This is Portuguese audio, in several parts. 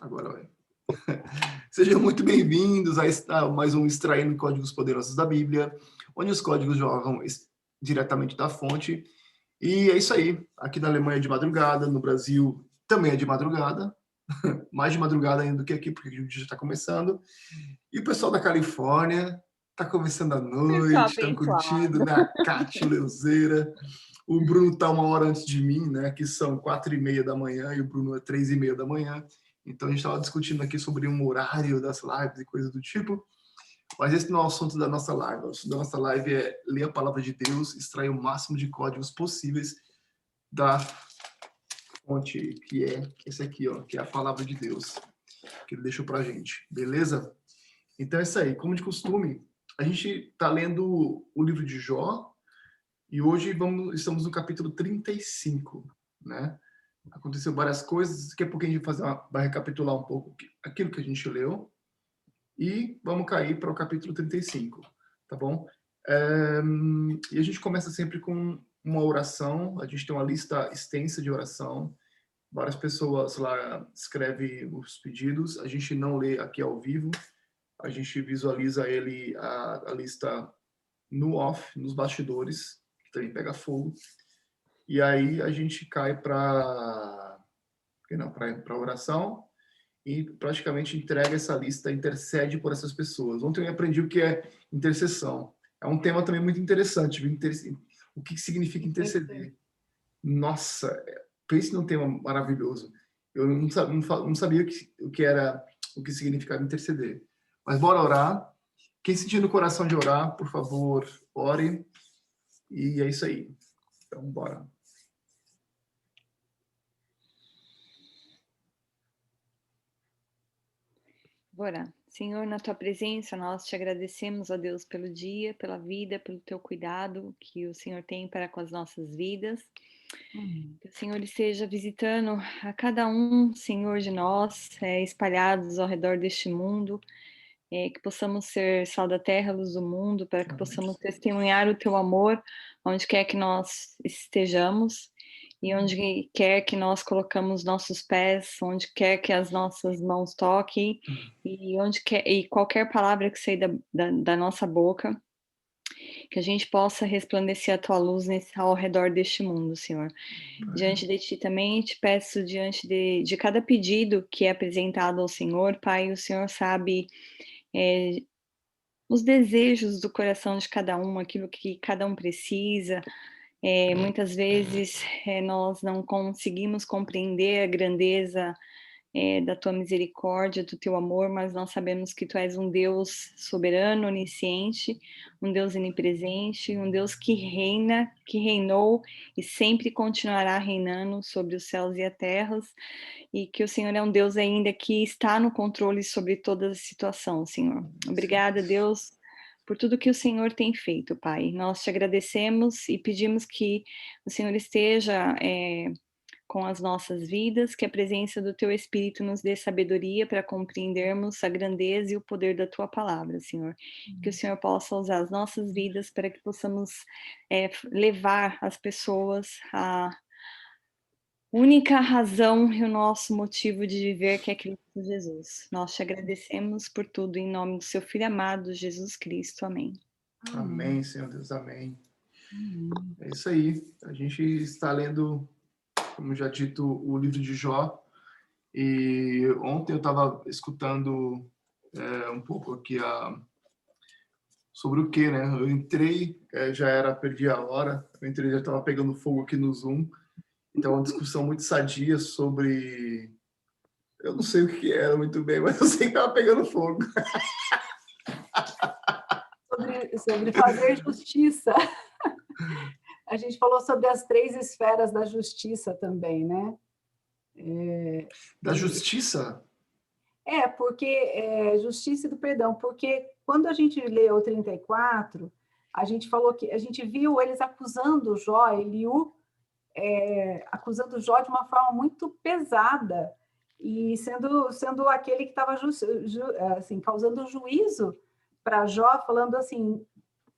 Agora vai. Sejam muito bem-vindos a mais um Extraindo Códigos Poderosos da Bíblia, onde os códigos jogam diretamente da fonte. E é isso aí. Aqui na Alemanha é de madrugada, no Brasil também é de madrugada, mais de madrugada ainda do que aqui, porque o dia já está começando. E o pessoal da Califórnia está começando a Pessoal noite, estão abençoado. curtindo, né? A Cátia Leuzeira. O Bruno está uma hora antes de mim, né? Que são 4h30 da manhã e o Bruno é 3h30 da manhã. Então a gente estava discutindo aqui sobre um horário das lives e coisas do tipo. Mas esse não é o assunto da nossa live. O assunto da nossa live é ler a palavra de Deus, extrair o máximo de códigos possíveis da fonte, que é esse aqui, ó, que é a palavra de Deus, que ele deixou pra gente. Beleza? Então é isso aí. Como de costume, a gente está lendo o livro de Jó e hoje estamos no capítulo 35, né? Aconteceu várias coisas, daqui a pouco a gente vai recapitular um pouco aquilo que a gente leu e vamos cair para o capítulo 35, tá bom? E a gente começa sempre com uma oração, a gente tem uma lista extensa de oração, várias pessoas lá escrevem os pedidos, a gente não lê aqui ao vivo, a gente visualiza a lista no off, nos bastidores, que também pega fogo, e aí a gente cai para oração e praticamente entrega essa lista, intercede por essas pessoas. Ontem eu aprendi o que é intercessão. É um tema também muito interessante, o que significa interceder. Nossa, pense num tema maravilhoso. Eu não sabia o que significava interceder. Mas bora orar. Quem sentir no coração de orar, por favor, ore. E é isso aí. Então, bora. Bora. Senhor, na tua presença, nós te agradecemos, ó Deus, pelo dia, pela vida, pelo teu cuidado que o Senhor tem para com as nossas vidas. Que o Senhor esteja visitando a cada um, Senhor, de nós, espalhados ao redor deste mundo, que possamos ser sal da terra, luz do mundo, para que possamos testemunhar o teu amor onde quer que nós estejamos. E onde quer que nós colocamos nossos pés, onde quer que as nossas mãos toquem, e onde quer, e qualquer palavra que saia da nossa boca, que a gente possa resplandecer a tua luz ao redor deste mundo, Senhor. Diante de ti também te peço, diante de cada pedido que é apresentado ao Senhor, Pai, o Senhor sabe os desejos do coração de cada um, aquilo que cada um precisa. Muitas vezes nós não conseguimos compreender a grandeza da tua misericórdia, do teu amor, mas nós sabemos que tu és um Deus soberano, onisciente, um Deus onipresente, um Deus que reina, que reinou e sempre continuará reinando sobre os céus e a terra, e que o Senhor é um Deus ainda que está no controle sobre toda a situação, Senhor. Obrigada, Deus, por tudo que o Senhor tem feito, Pai. Nós te agradecemos e pedimos que o Senhor esteja com as nossas vidas, que a presença do Teu Espírito nos dê sabedoria para compreendermos a grandeza e o poder da Tua palavra, Senhor. Que o Senhor possa usar as nossas vidas para que possamos levar as pessoas à única razão e o nosso motivo de viver, que é Cristo Jesus. Nós te agradecemos por tudo, em nome do Seu Filho amado, Jesus Cristo. Amém. Amém, Senhor Deus, amém. É isso aí. A gente está lendo, como já dito, o livro de Jó. E ontem eu estava escutando um pouco aqui sobre o que, né? Eu entrei, perdi a hora, eu entrei, já estava pegando fogo aqui no Zoom. Então, uma discussão muito sadia sobre... Eu não sei o que era muito bem, mas eu sei que estava pegando fogo. Sobre fazer justiça. A gente falou sobre as 3 esferas da justiça também, né? Da justiça? Porque justiça e do perdão, porque quando a gente leu o 34, a gente falou que a gente viu eles acusando Jó, Eliú, acusando Jó de uma forma muito pesada e sendo aquele que estava assim, causando juízo para Jó, falando assim: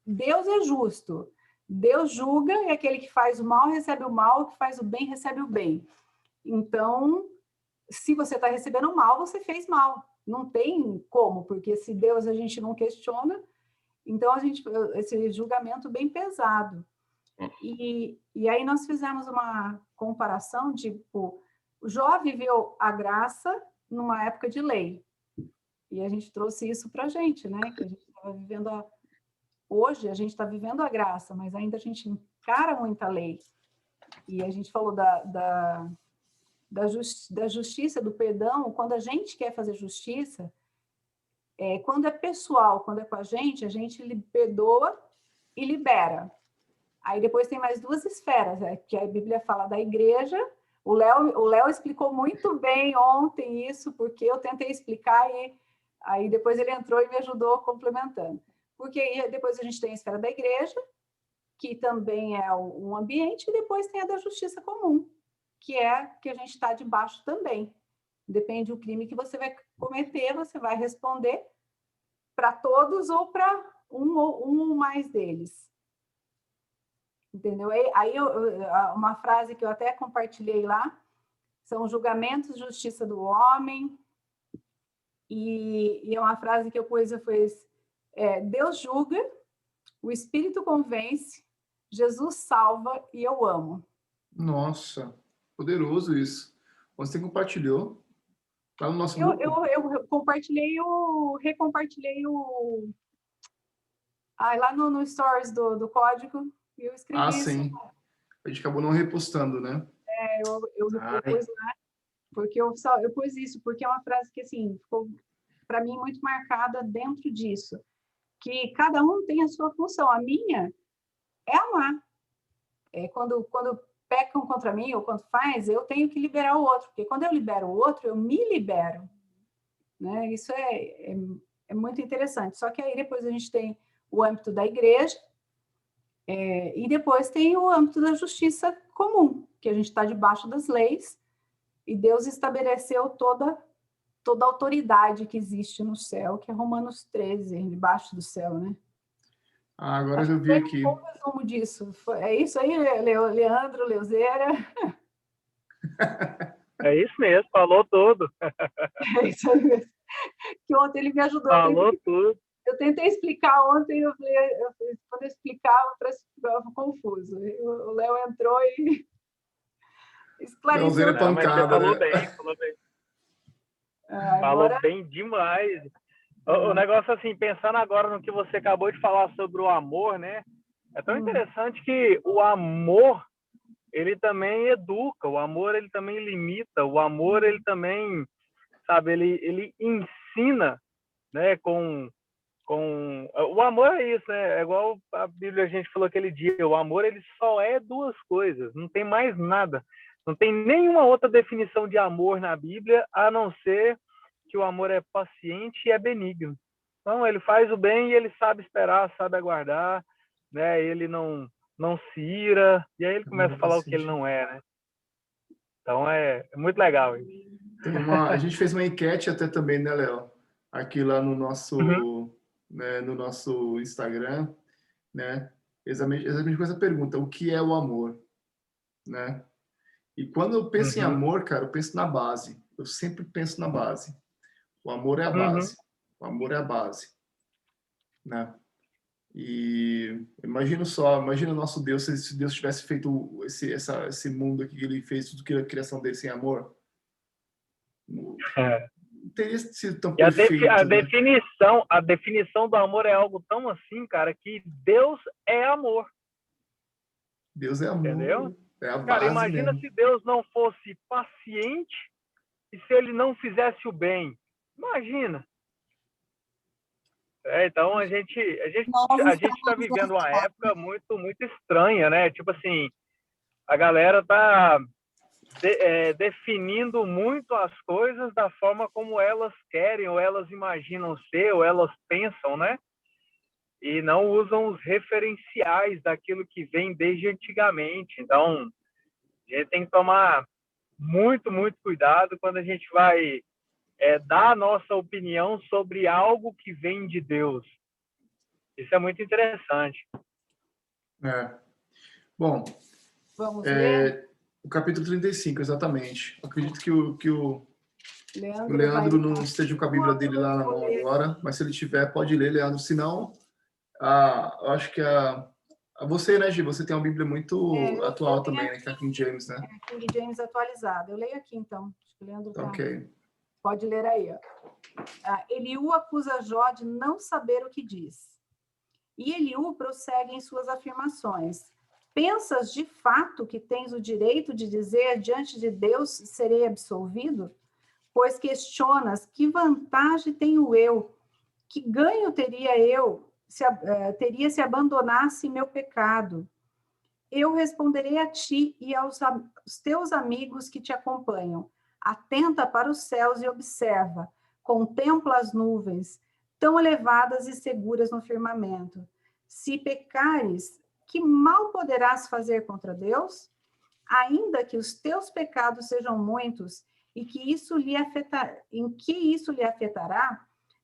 Deus é justo, Deus julga e aquele que faz o mal recebe o mal, o que faz o bem recebe o bem. Então, se você está recebendo mal, você fez mal. Não tem como, porque se Deus a gente não questiona, então esse julgamento bem pesado. E aí nós fizemos uma comparação, tipo, Jó viveu a graça numa época de lei. E a gente trouxe isso para a gente, né? Que a gente estava vivendo hoje a gente está vivendo a graça, mas ainda a gente encara muita lei. E a gente falou da justiça, do perdão. Quando a gente quer fazer justiça, quando é pessoal, quando é com a gente perdoa e libera. Aí depois tem mais duas esferas, que a Bíblia fala da igreja. O Léo explicou muito bem ontem isso, porque eu tentei explicar e aí depois ele entrou e me ajudou complementando. Porque aí depois a gente tem a esfera da igreja, que também é um ambiente, e depois tem a da justiça comum, que é que a gente está debaixo também. Depende do crime que você vai cometer, você vai responder para todos ou para um ou mais deles. Entendeu? Aí uma frase que eu até compartilhei lá, são julgamentos, justiça do homem, e é uma frase que eu pus, Deus julga, o Espírito convence, Jesus salva e eu amo. Nossa, poderoso isso. Você compartilhou lá no nosso grupo? Eu recompartilhei lá no Stories do Código, e eu escrevi isso. Sim. A gente acabou não repostando, né? Eu pus lá, porque eu pus isso, porque é uma frase que, assim, ficou, para mim, muito marcada dentro disso. Que cada um tem a sua função. A minha é amar. Quando pecam contra mim, ou quando eu tenho que liberar o outro. Porque quando eu libero o outro, eu me libero. Né? Isso é muito interessante. Só que aí depois a gente tem o âmbito da igreja, e depois tem o âmbito da justiça comum, que a gente está debaixo das leis, e Deus estabeleceu toda a autoridade que existe no céu, que é Romanos 13, debaixo do céu, né? Agora eu vi aqui. Um resumo disso. É isso aí, Leandro, Leuzeira? É isso mesmo, falou tudo. É isso aí mesmo. Que ontem ele me ajudou. Falou tudo. Eu tentei explicar ontem, quando eu explicava, ficava confuso. O Léo entrou e esclareceu. Leuzeira é pancada, falou né? bem, falou bem. Agora... Falou bem demais. O negócio, assim, pensando agora no que você acabou de falar sobre o amor, né? É tão interessante que o amor, ele também educa, o amor, ele também limita, o amor, ele também, sabe, ele ensina, né? O amor é isso, né? É igual a Bíblia a gente falou aquele dia, o amor, ele só é duas coisas, não tem mais nada. Não tem nenhuma outra definição de amor na Bíblia, a não ser que o amor é paciente e é benigno. Então, ele faz o bem e ele sabe esperar, sabe aguardar, né? Ele não se ira, e aí ele começa a falar o que ele não é, né? Então, é muito legal isso. A gente fez uma enquete até também, né, Léo? Aqui lá no nosso, né, no nosso Instagram, né? Exatamente com essa pergunta, o que é o amor? Né? E quando eu penso em amor, cara, eu penso na base. Eu sempre penso na base. O amor é a base. O amor é a base. Né? E imagina o nosso Deus, se Deus tivesse feito esse mundo aqui que ele fez, tudo que a criação dele sem amor. Não teria sido tão perfeito. A definição do amor é algo tão assim, cara, que Deus é amor. Deus é amor. Entendeu? É a base. Cara, imagina mesmo. Se Deus não fosse paciente e se ele não fizesse o bem. Imagina. Então a gente está vivendo uma época muito, muito estranha, né? Tipo assim, a galera tá definindo muito as coisas da forma como elas querem, ou elas imaginam ser, ou elas pensam, né? E não usam os referenciais daquilo que vem desde antigamente. Então, a gente tem que tomar muito, muito cuidado quando a gente vai dar a nossa opinião sobre algo que vem de Deus. Isso é muito interessante. Bom, vamos ler? O capítulo 35, exatamente. Eu acredito que o O Leandro não esteja com a Bíblia dele lá na mão agora, mas se ele tiver, pode ler, Leandro. Se não, eu acho que você, né, Gi? Você tem uma Bíblia muito atual também, né? Que tá King James, né? King James atualizado. Eu leio aqui, então. Acho que o Leandro tá... Ok. Pode ler aí. Ó. Eliú acusa Jó de não saber o que diz. E Eliú prossegue em suas afirmações. Pensas de fato que tens o direito de dizer diante de Deus serei absolvido? Pois questionas que vantagem tenho eu, que ganho teria eu se abandonasse meu pecado? Eu responderei a ti e aos teus amigos que te acompanham. Atenta para os céus e observa. Contempla as nuvens, tão elevadas e seguras no firmamento. Se pecares, que mal poderás fazer contra Deus? Ainda que os teus pecados sejam muitos, e que isso lhe afetará,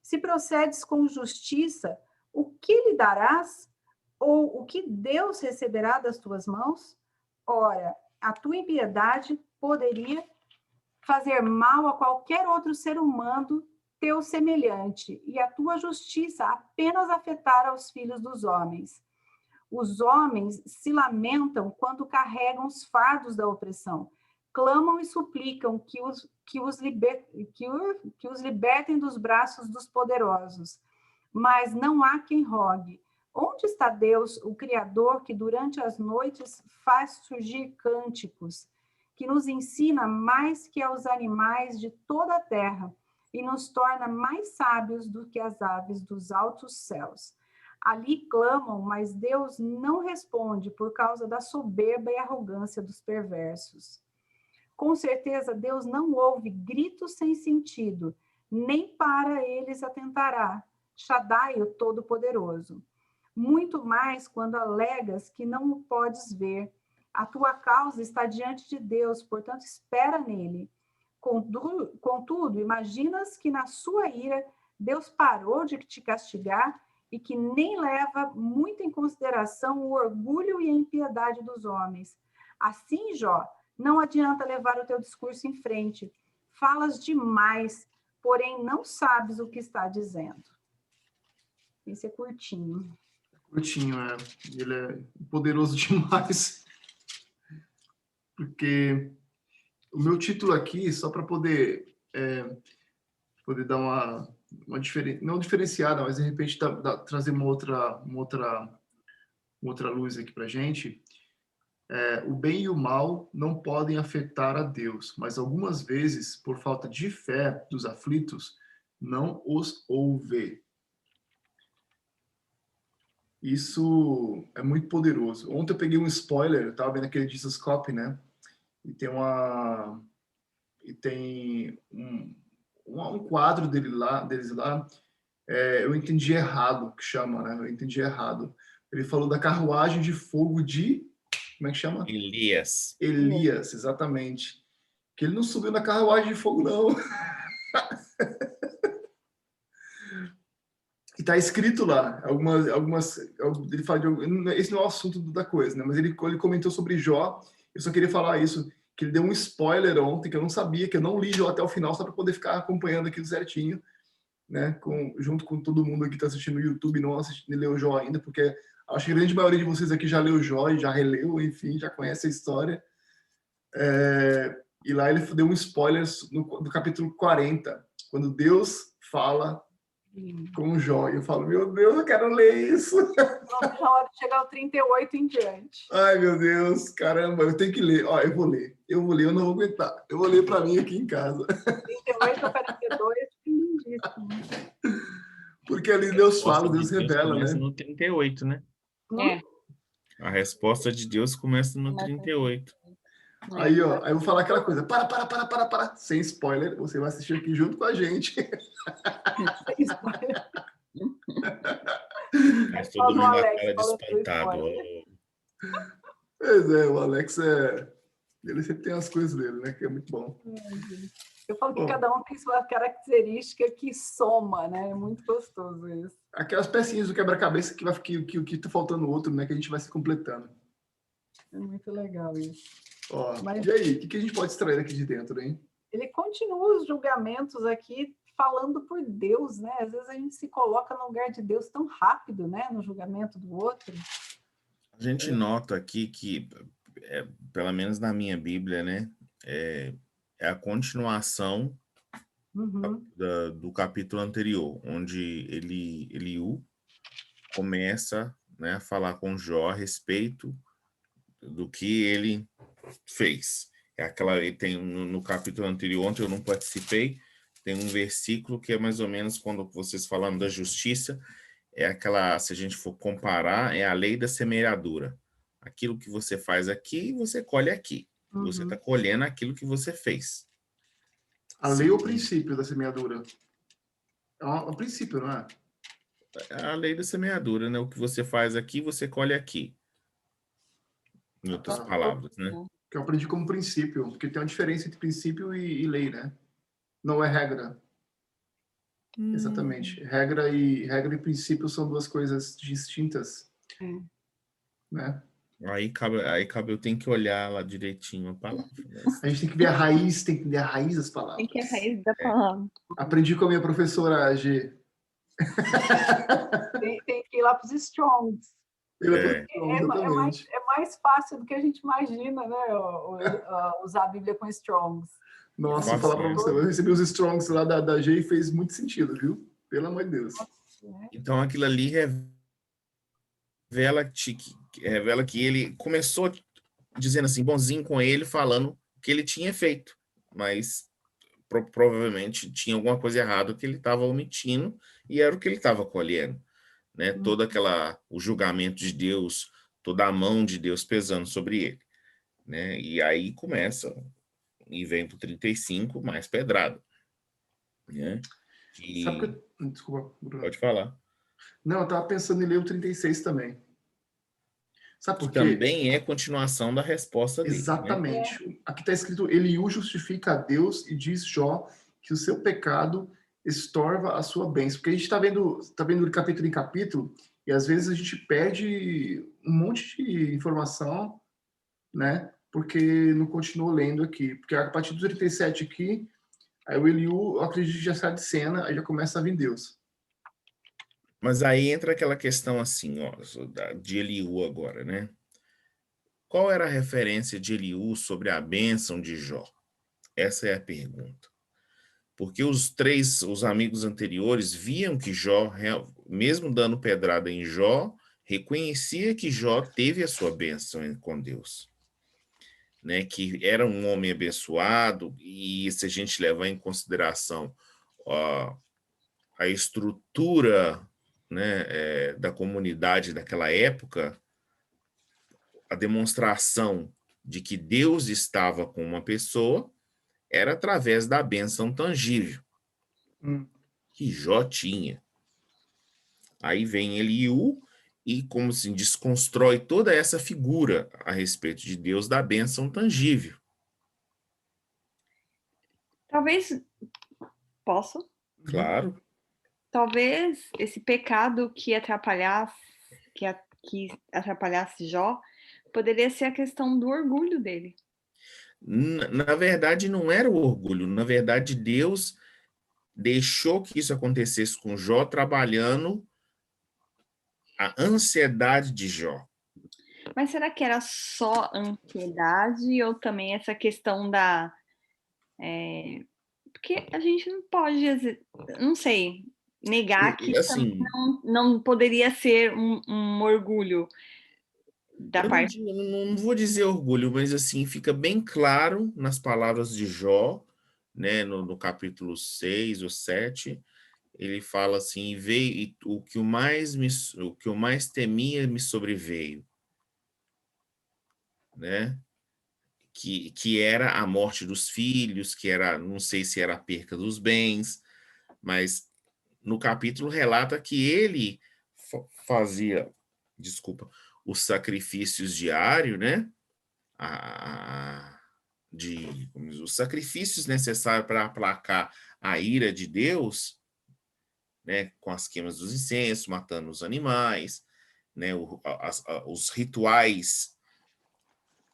se procedes com justiça, o que lhe darás? Ou o que Deus receberá das tuas mãos? Ora, a tua impiedade poderia fazer mal a qualquer outro ser humano teu semelhante, e a tua justiça apenas afetar aos filhos dos homens. Os homens se lamentam quando carregam os fardos da opressão, clamam e suplicam que os libertem dos braços dos poderosos. Mas não há quem rogue. Onde está Deus, o Criador, que durante as noites faz surgir cânticos, que nos ensina mais que aos animais de toda a terra e nos torna mais sábios do que as aves dos altos céus? Ali clamam, mas Deus não responde por causa da soberba e arrogância dos perversos. Com certeza, Deus não ouve gritos sem sentido, nem para eles atentará. Shaddai, o Todo-Poderoso. Muito mais quando alegas que não o podes ver. A tua causa está diante de Deus, portanto, espera nele. Contudo, imaginas que na sua ira Deus parou de te castigar e que nem leva muito em consideração o orgulho e a impiedade dos homens. Assim, Jó, não adianta levar o teu discurso em frente. Falas demais, porém não sabes o que está dizendo. Esse é curtinho. Curtinho, ele é poderoso demais. Porque o meu título aqui, só para poder dar uma não diferenciada, mas de repente trazer uma outra luz aqui para a gente. O bem e o mal não podem afetar a Deus, mas algumas vezes, por falta de fé dos aflitos, não os ouve. Isso é muito poderoso. Ontem eu peguei um spoiler, eu estava vendo aquele Jesus Cop, né? E tem um quadro deles lá, eu entendi errado, que chama, né? Eu entendi errado. Ele falou da carruagem de fogo de... Como é que chama? Elias, exatamente. Que ele não subiu na carruagem de fogo, não. E tá escrito lá, ele fala esse não é o assunto da coisa, né? Mas ele comentou sobre Jó. Eu só queria falar isso, que ele deu um spoiler ontem, que eu não sabia, que eu não li Jó até o final, só para poder ficar acompanhando aquilo certinho, né? Junto com todo mundo aqui que tá assistindo no YouTube, não leu Jó ainda, porque acho que a grande maioria de vocês aqui já leu Jó e já releu, enfim, já conhece a história. E lá ele deu um spoiler do capítulo 40, quando Deus fala com Jó. E eu falo, meu Deus, eu quero ler isso. Não vejo a hora de chegar ao 38 em diante. Ai, meu Deus, caramba, eu tenho que ler. Ó, eu vou ler, eu não vou aguentar. Eu vou ler para mim aqui em casa. 38 a 42, lindíssimo. Porque ali Deus fala, Deus revela, começa né? no 38, né? É. A resposta de Deus começa no 38. Aí, ó, aí eu vou falar aquela coisa. Para. Sem spoiler, você vai assistir aqui junto com a gente. Sem spoiler. Mas todo mundo Alex, cara de fala do espantado. spoiler. Pois o Alex ele sempre tem as coisas dele, né? Que é muito bom. Eu falo que Bom. cada um tem sua característica que soma, né? É muito gostoso isso. Aquelas pecinhas do quebra-cabeça que tá faltando o outro, né? Que a gente vai se completando. É muito legal isso. Ó, Mas- E aí, o que a gente pode extrair daqui de dentro, hein? ele continua os julgamentos aqui falando por Deus, né? Às vezes a gente se coloca no lugar de Deus tão rápido, né? No julgamento do outro. A gente nota aqui que, pelo menos na minha Bíblia, né, é a continuação do capítulo anterior, onde Eliú começa, né, a falar com Jó a respeito do que ele fez. Tem no capítulo anterior, ontem eu não participei, tem um versículo que é mais ou menos quando vocês falam da justiça, se a gente for comparar, é a lei da semeadura. Aquilo que você faz aqui, você colhe aqui. Você está colhendo aquilo que você fez. A lei ou o princípio da semeadura? É um princípio, não é? É a lei da semeadura, né? O que você faz aqui, você colhe aqui. Em outras palavras, né? Que eu aprendi como princípio, porque tem uma diferença entre princípio e lei, né? Não é regra. Exatamente. Regra e princípio são duas coisas distintas. Né? Aí cabe eu tenho que olhar lá direitinho a palavra. A gente tem que ver a raiz, tem que ver a raiz das palavras. Tem que ver a raiz da palavra. Aprendi com a minha professora G. Tem que ir lá para os Strongs. É mais fácil do que a gente imagina, né? Usar a Bíblia com Strongs. Nossa, vou falar para você, eu recebi os Strongs lá da G e fez muito sentido, viu? Pelo amor de Deus. Então aquilo ali revela que ele começou dizendo assim, bonzinho com ele, falando o que ele tinha feito, mas provavelmente tinha alguma coisa errada que ele estava omitindo e era o que ele estava colhendo, né? Todo o julgamento de Deus, toda a mão de Deus pesando sobre ele, né? E aí começa e vem para o 35 mais pedrado, né? Sabe que desculpa, Bruno. Pode falar. Não, eu estava pensando em ler o 36 também. Sabe por quê? Também é continuação da resposta dele. Exatamente. Né? Aqui está escrito, Eliú justifica a Deus e diz Jó que o seu pecado estorva a sua bênção. Porque a gente está vendo de capítulo em capítulo e às vezes a gente perde um monte de informação, né? Porque não continuou lendo aqui. Porque a partir do 37 aqui, aí o Eliú, eu acredito que já sai de cena, aí já começa a vir Deus. Mas aí entra aquela questão assim, ó, de Eliú agora, né? Qual era a referência de Eliú sobre a bênção de Jó? Essa é a pergunta. Porque os amigos anteriores viam que Jó, mesmo dando pedrada em Jó, reconhecia que Jó teve a sua bênção com Deus. Né? Que era um homem abençoado, e se a gente levar em consideração a estrutura, né, da comunidade daquela época, a demonstração de que Deus estava com uma pessoa era através da bênção tangível que Jó tinha. Aí vem Eliú e, como assim, desconstrói toda essa figura a respeito de Deus da bênção tangível. Talvez... Posso? Claro. Talvez esse pecado que atrapalhasse Jó poderia ser a questão do orgulho dele. Na verdade, não era o orgulho. Na verdade, Deus deixou que isso acontecesse com Jó, trabalhando a ansiedade de Jó. Mas será que era só ansiedade ou também essa questão da... Porque a gente não pode, não sei, negar que assim, não poderia ser um orgulho da parte... Não vou dizer orgulho, mas assim, fica bem claro nas palavras de Jó, né, no capítulo 6 ou 7, ele fala assim, veio o que eu mais temia me sobreveio, né? Que era a morte dos filhos, que era, não sei se era a perca dos bens, mas no capítulo relata que ele fazia, os sacrifícios diários, né? Os sacrifícios necessários para aplacar a ira de Deus, né? Com as queimas dos incensos, matando os animais, né? Os rituais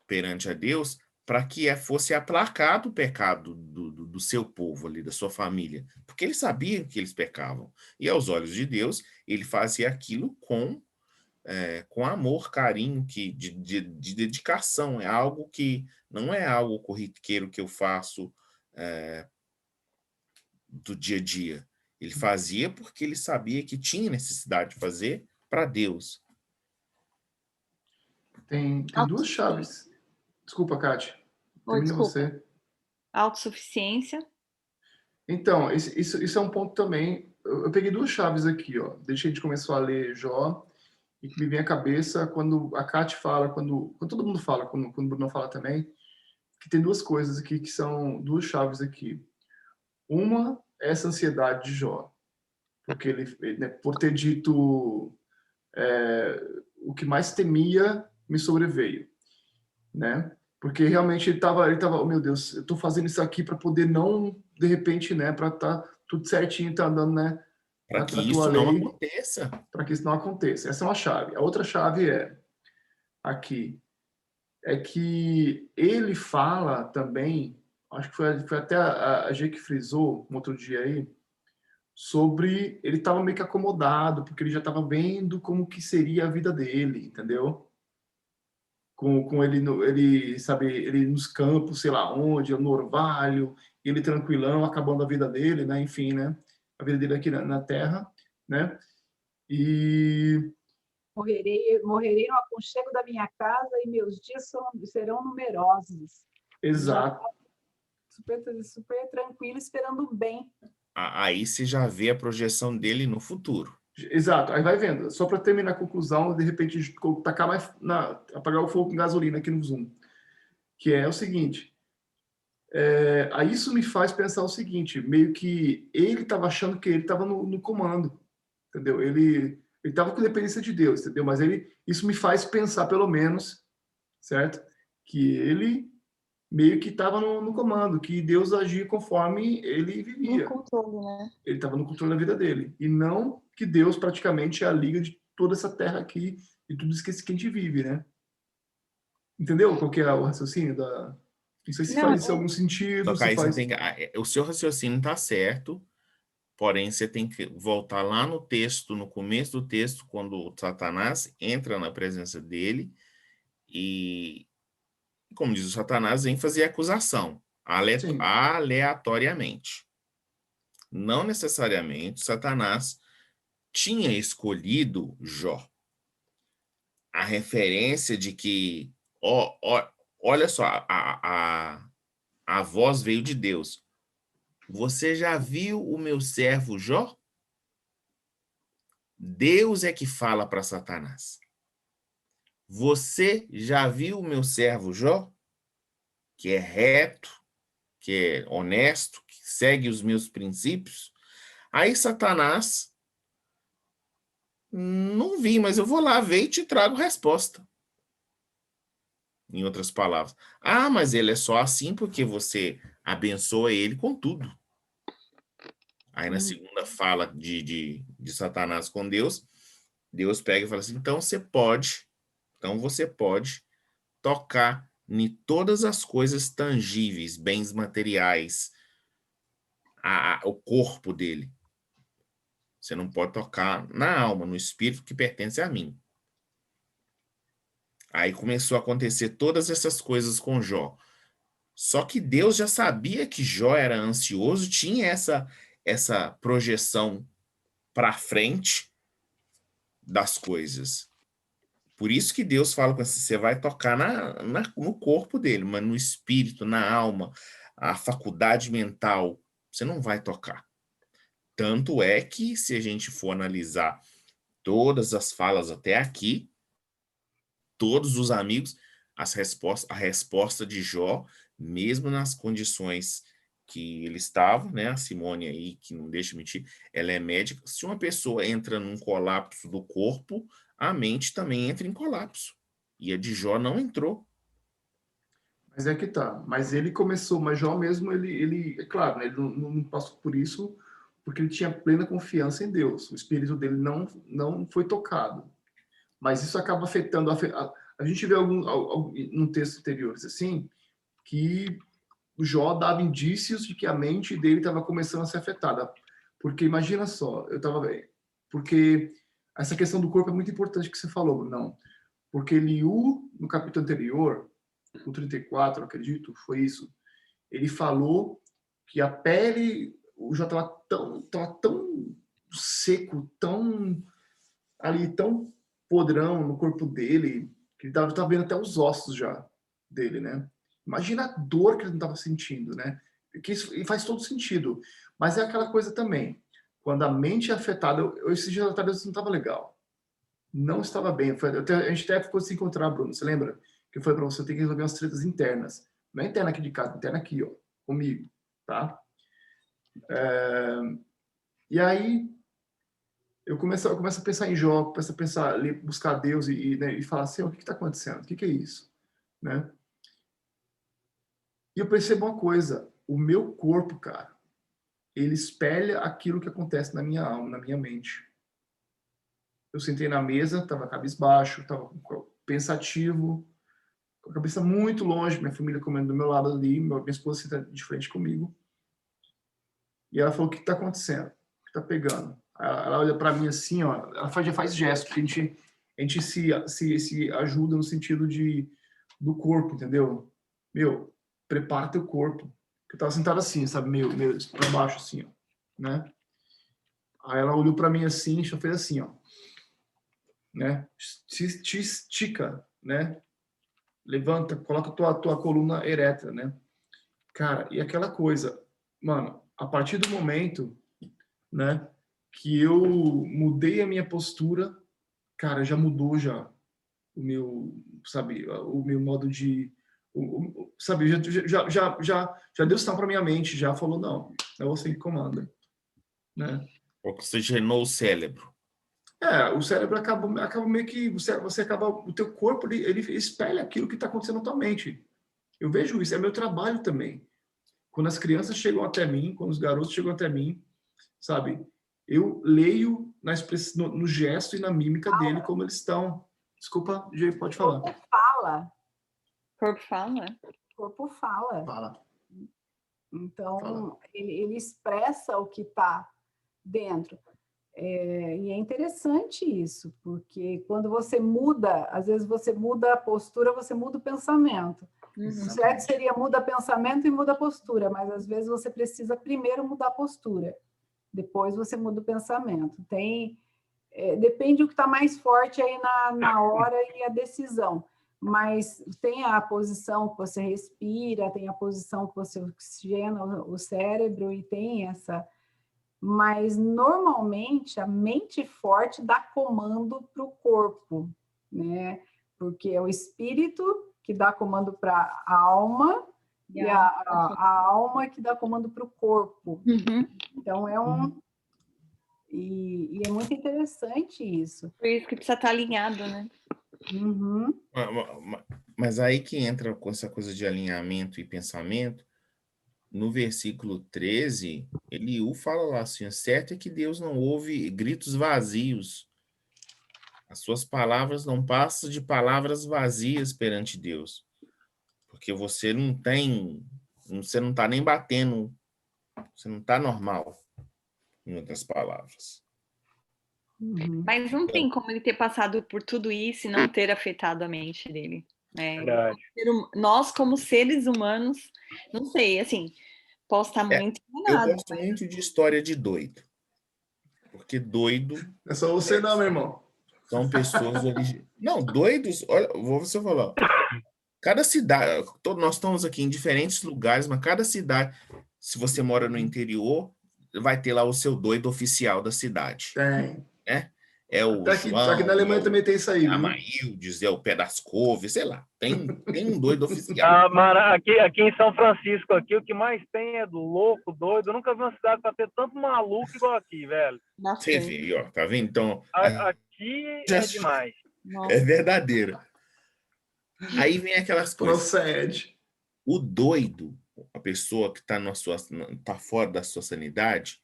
perante a Deus, para que fosse aplacado o pecado do seu povo ali, da sua família, porque ele sabia que eles pecavam. E aos olhos de Deus, ele fazia aquilo com amor, carinho, de dedicação. É algo que não é algo corriqueiro que eu faço do dia a dia. Ele fazia porque ele sabia que tinha necessidade de fazer para Deus. Tem duas chaves. Desculpa, Kátia. Termina desculpa. você. Autossuficiência. Então, isso é um ponto também. Eu peguei duas chaves aqui, ó. Desde que a gente começou a ler Jó, e que me vem à cabeça quando a Kátia fala, quando todo mundo fala, quando o Bruno fala também, que tem duas coisas aqui que são duas chaves aqui. Uma é essa ansiedade de Jó, porque ele né, por ter dito o que mais temia me sobreveio, né? Porque realmente ele tava, oh meu Deus, eu tô fazendo isso aqui para poder não, de repente, né, para tá tudo certinho, tá andando, né, Para que na isso tua não lei, aconteça. para que isso não aconteça. Essa é uma chave. A outra chave aqui é que ele fala também, acho que foi até a G que frisou um outro dia aí, sobre ele estava meio que acomodado, porque ele já estava vendo como que seria a vida dele, entendeu? Com ele, ele, sabe, ele nos campos, sei lá onde, no orvalho, ele tranquilão, acabando a vida dele, né? Enfim, né? A vida dele aqui na Terra, né? E Morrerei no aconchego da minha casa e meus dias serão numerosos. exato. Super, super tranquilo, esperando o bem. Aí você já vê a projeção dele no futuro. Exato, aí vai vendo. Só para terminar a conclusão, de repente tacar apagar o fogo com gasolina aqui no Zoom, que é o seguinte. Aí isso me faz pensar o seguinte, meio que ele estava achando que ele estava no comando, entendeu? Ele estava com dependência de Deus, entendeu? Mas isso me faz pensar, pelo menos, certo? Que ele meio que estava no comando, que Deus agia conforme ele vivia. No controle, né? Ele estava no controle da vida dele. E não que Deus praticamente é a liga de toda essa terra aqui e tudo isso que a gente vive, né? Entendeu qual que é o raciocínio da... Não sei se faz algum sentido, Só que se aí faz... o seu raciocínio está certo, porém você tem que voltar lá no texto, no começo do texto, quando o Satanás entra na presença dele e, como diz o Satanás, vem fazer acusação Sim. aleatoriamente. Não necessariamente Satanás tinha escolhido Jó. A referência de que, olha só, a voz veio de Deus. Você já viu o meu servo Jó? Deus é que fala para Satanás. Você já viu o meu servo Jó? Que é reto, que é honesto, que segue os meus princípios? Aí Satanás, não vi, mas eu vou lá ver e te trago resposta. Em outras palavras. Mas ele é só assim porque você abençoa ele com tudo. Aí na segunda fala de Satanás com Deus, Deus pega e fala assim, então você pode tocar em todas as coisas tangíveis, bens materiais, o corpo dele. Você não pode tocar na alma, no espírito que pertence a mim. Aí começou a acontecer todas essas coisas com Jó. Só que Deus já sabia que Jó era ansioso, tinha essa projeção para frente das coisas. Por isso que Deus fala com você, você vai tocar no corpo dele, mas no espírito, na alma, a faculdade mental, você não vai tocar. Tanto é que, se a gente for analisar todas as falas até aqui, todos os amigos, a resposta de Jó, mesmo nas condições que ele estava, né? A Simone aí, que não deixa mentir, ela é médica. Se uma pessoa entra num colapso do corpo, a mente também entra em colapso. E a de Jó não entrou. Mas é que tá. Mas ele começou, mas Jó mesmo, ele é claro, né, ele não passou por isso porque ele tinha plena confiança em Deus. O espírito dele não foi tocado. Mas isso acaba afetando. A gente vê num texto anterior, assim, que o Jó dava indícios de que a mente dele estava começando a ser afetada. Porque imagina só, porque essa questão do corpo é muito importante que você falou, não? Porque Eliú, no capítulo anterior, no 34, acredito, foi isso, ele falou que a pele, o Jó estava tão seco, tão ali, tão podrão no corpo dele, que ele estava vendo até os ossos já dele, né? Imagina a dor que ele não estava sentindo, né? Que isso, e faz todo sentido. Mas é aquela coisa também, quando a mente é afetada, esse dia atrás não estava legal. Não estava bem. A gente até ficou se encontrar, Bruno, você lembra? Que foi para você ter que resolver umas tretas internas. Não é interna aqui de casa, interna aqui, ó, comigo, tá? E aí, eu começo a pensar em Jó, começo a pensar, buscar Deus né, e falar assim, o que está acontecendo? O que é isso? Né? E eu percebo uma coisa, o meu corpo, cara, ele espelha aquilo que acontece na minha alma, na minha mente. Eu sentei na mesa, estava cabisbaixo, estava pensativo, com a cabeça muito longe, minha família comendo do meu lado ali, minha esposa senta de frente comigo. E ela falou, o que está acontecendo? O que está pegando? Ela olha para mim assim, ó, ela já faz gesto, porque a gente se ajuda no sentido do corpo, entendeu? Meu, prepara teu corpo. Eu tava sentado assim, sabe, meio para baixo assim, ó, né? Aí ela olhou para mim assim, já fez assim, ó, né? Te estica, né? Levanta, coloca tua coluna ereta, né? Cara, e aquela coisa, mano, a partir do momento, né, que eu mudei a minha postura, cara, já mudou já o meu, sabe, o meu modo de, sabe, já deu sinal para minha mente, já falou, não, é você que comanda, né? Oxigenou o cérebro. O cérebro acaba meio que, você acaba, o teu corpo, ele espelha aquilo que está acontecendo na tua mente. Eu vejo isso, é meu trabalho também. Quando as crianças chegam até mim, quando os garotos chegam até mim, sabe, eu leio no gesto e na mímica dele como eles estão. Desculpa, Jay, pode falar. O corpo fala. Corpo fala? O corpo fala. Fala. Então, Fala. ele expressa o que está dentro. E é interessante isso, porque quando você muda, às vezes você muda a postura, você muda o pensamento. Uhum. O certo seria muda pensamento e muda postura, mas às vezes você precisa primeiro mudar a postura, depois você muda o pensamento. Depende do que está mais forte aí na hora e a decisão. Mas tem a posição que você respira, tem a posição que você oxigena o cérebro e tem essa... Mas, normalmente, a mente forte dá comando para o corpo, né? Porque é o espírito que dá comando para a alma e a alma que dá comando para o corpo. Uhum. Então, E é muito interessante isso. Por isso que precisa estar alinhado, né? Uhum. Mas aí que entra com essa coisa de alinhamento e pensamento. No versículo 13, Eliú fala lá assim, certo é que Deus não ouve gritos vazios. As suas palavras não passam de palavras vazias perante Deus. Porque você não está nem batendo, você não está normal, em outras palavras. Uhum. Mas não tem como ele ter passado por tudo isso e não ter afetado a mente dele. Né? Verdade. Nós, como seres humanos, não sei, assim, posso estar muito Eu enganado. gosto muito de história de doido. Porque doido... Não é só você não, meu irmão. São pessoas Não, doidos, olha, vou você falar. Cada cidade, nós estamos aqui em diferentes lugares, mas cada cidade, se você mora no interior, vai ter lá o seu doido oficial da cidade. Tem. Né? É o Até aqui João, na Alemanha também tem isso aí, é a viu? Maíldes, é o Pé das Couves, sei lá. Tem um doido oficial. Aqui em São Francisco, aqui, o que mais tem é do louco, doido. Eu nunca vi uma cidade para ter tanto maluco igual aqui, velho. Você vê, ó, tá vendo? Então, Aqui é demais. é verdadeiro. Aí vem aquelas coisas. Procede. O doido, a pessoa que está tá fora da sua sanidade,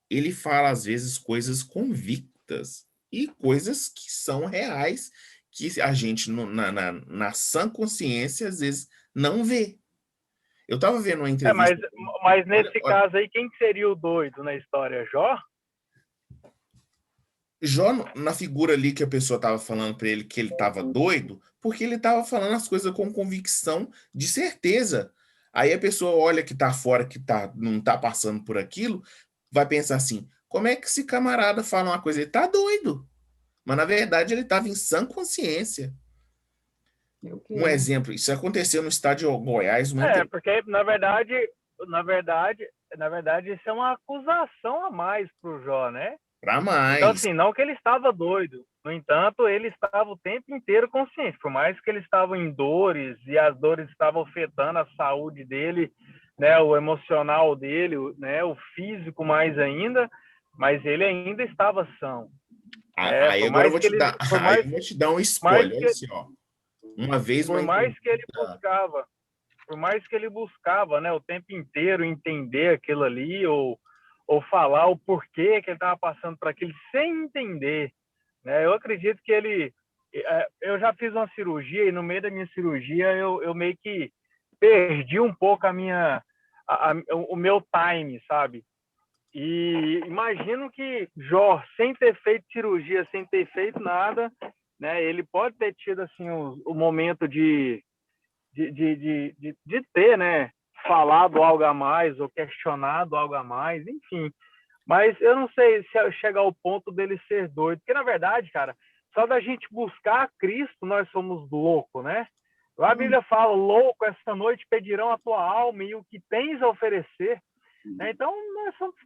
ele fala, às vezes, coisas convictas e coisas que são reais, que a gente, na sã consciência, às vezes, não vê. Eu estava vendo uma entrevista. Mas nesse caso aí, quem seria o doido na história? Jó? Jó, na figura ali que a pessoa estava falando para ele que ele estava doido, porque ele estava falando as coisas com convicção de certeza. Aí a pessoa olha que está fora, que não está passando por aquilo, vai pensar assim, como é que esse camarada fala uma coisa? Ele está doido. Mas, na verdade, ele estava em sã consciência. Um exemplo, isso aconteceu no estádio Goiás. Porque, na verdade, isso é uma acusação a mais para o Jó, né? Para mais. Então, assim, não que ele estava doido. No entanto, ele estava o tempo inteiro consciente. Por mais que ele estava em dores e as dores estavam afetando a saúde dele, né, o emocional dele, né, o físico mais ainda, mas ele ainda estava são. Aí agora eu vou te dar um spoiler. Assim, ó. Uma vez, por mais que ele buscava, né, o tempo inteiro entender aquilo ali ou falar o porquê que ele estava passando por aquilo sem entender, né? Eu acredito que eu já fiz uma cirurgia e no meio da minha cirurgia eu meio que perdi um pouco o meu time, sabe? E imagino que Jó, sem ter feito cirurgia, sem ter feito nada, né? Ele pode ter tido assim o momento de ter, né, falado algo a mais ou questionado algo a mais, enfim. Mas eu não sei se chega ao ponto dele ser doido, porque na verdade, cara, só da gente buscar Cristo nós somos loucos, né? Lá a Bíblia fala, louco, esta noite pedirão a tua alma e o que tens a oferecer. Então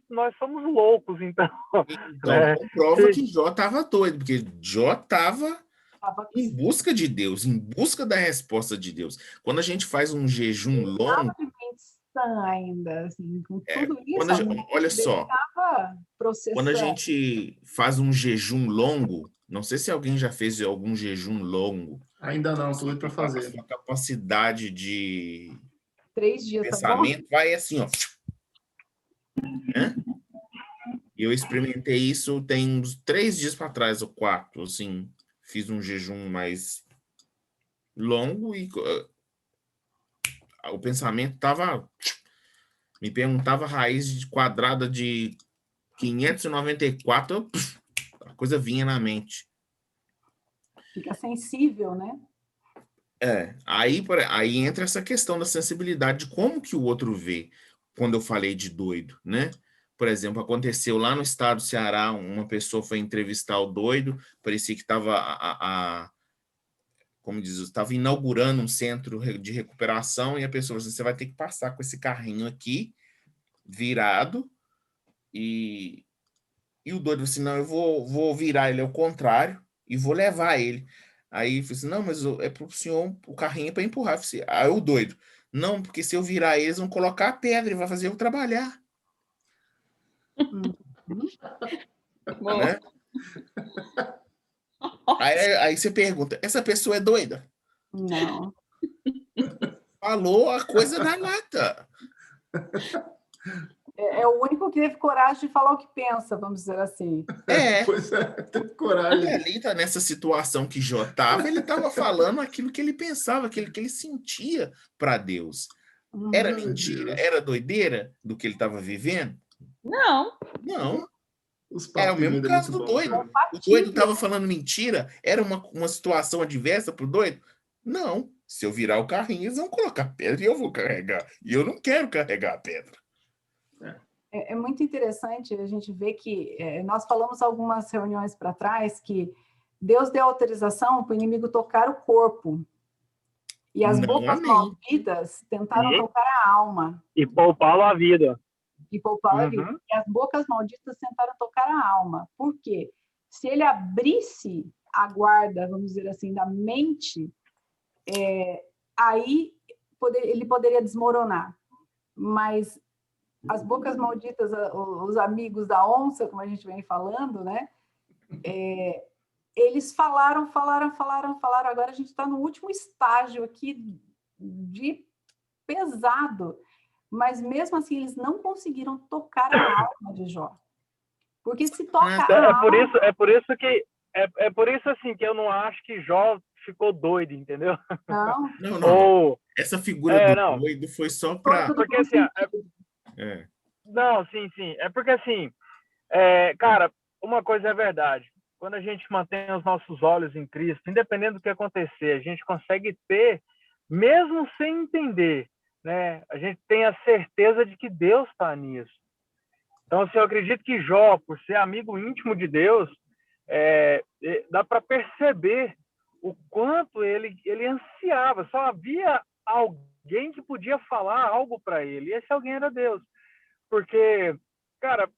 nós somos loucos, então. Então, comprova que Jó estava doido, porque Jó estava em busca de Deus, em busca da resposta de Deus. Quando a gente faz um jejum longo... ainda, assim, com tudo isso, olha só, quando a gente faz um jejum longo, não sei se alguém já fez algum jejum longo. Ainda não, estou doido para fazer. A sua capacidade de 3 dias pensamento vai assim, ó. Né? E eu experimentei isso tem uns 3 dias para trás, ou 4, assim, fiz um jejum mais longo e o pensamento me perguntava a raiz quadrada de 594, a coisa vinha na mente. Fica sensível, né? Aí entra essa questão da sensibilidade, de como que o outro vê, quando eu falei de doido, né? Por exemplo, aconteceu lá no estado do Ceará, uma pessoa foi entrevistar o doido, parecia que estava como diz, estava inaugurando um centro de recuperação e a pessoa falou assim, você vai ter que passar com esse carrinho aqui, virado, e o doido assim, não, eu vou virar ele ao contrário e vou levar ele. Aí eu falei assim, não, mas é para o senhor, o carrinho é para empurrar. Eu falei assim, aí o doido, não, porque se eu virar eles vão colocar a pedra e vai fazer eu trabalhar. Né? Aí você pergunta, essa pessoa é doida? Não. Falou a coisa na lata. É o único que teve coragem de falar o que pensa, vamos dizer assim. Pois é, teve coragem. E ali, nessa situação que Jó estava, ele estava falando aquilo que ele pensava, aquilo que ele sentia para Deus. Era mentira? Era doideira do que ele estava vivendo? Não. Não. É o mesmo caso do doido. O doido estava falando mentira? Era uma situação adversa para o doido? Não. Se eu virar o carrinho, eles vão colocar pedra e eu vou carregar. E eu não quero carregar a pedra. É muito interessante a gente ver que nós falamos algumas reuniões para trás que Deus deu autorização para o inimigo tocar o corpo. E as bocas malditas tentaram tocar a alma. E poupá-lo a vida. E as bocas malditas tentaram tocar a alma. Por quê? Se ele abrisse a guarda, vamos dizer assim, da mente, aí ele poderia desmoronar. Mas as bocas malditas, os amigos da onça, como a gente vem falando, né? Eles falaram. Agora a gente está no último estágio aqui de pesado. Mas, mesmo assim, eles não conseguiram tocar a alma de Jó. Porque se toca a alma... É por isso assim, que eu não acho que Jó ficou doido, entendeu? Não. Essa figura do não. doido foi só para... Porque assim, não, sim. É porque assim, cara, uma coisa é verdade. Quando a gente mantém os nossos olhos em Cristo, independente do que acontecer, a gente consegue ter, mesmo sem entender, né? A gente tem a certeza de que Deus está nisso. Então, assim, eu acredito que Jó, por ser amigo íntimo de Deus, dá para perceber o quanto ele ansiava. Só havia alguém que podia falar algo para ele, e esse alguém era Deus. Porque, cara,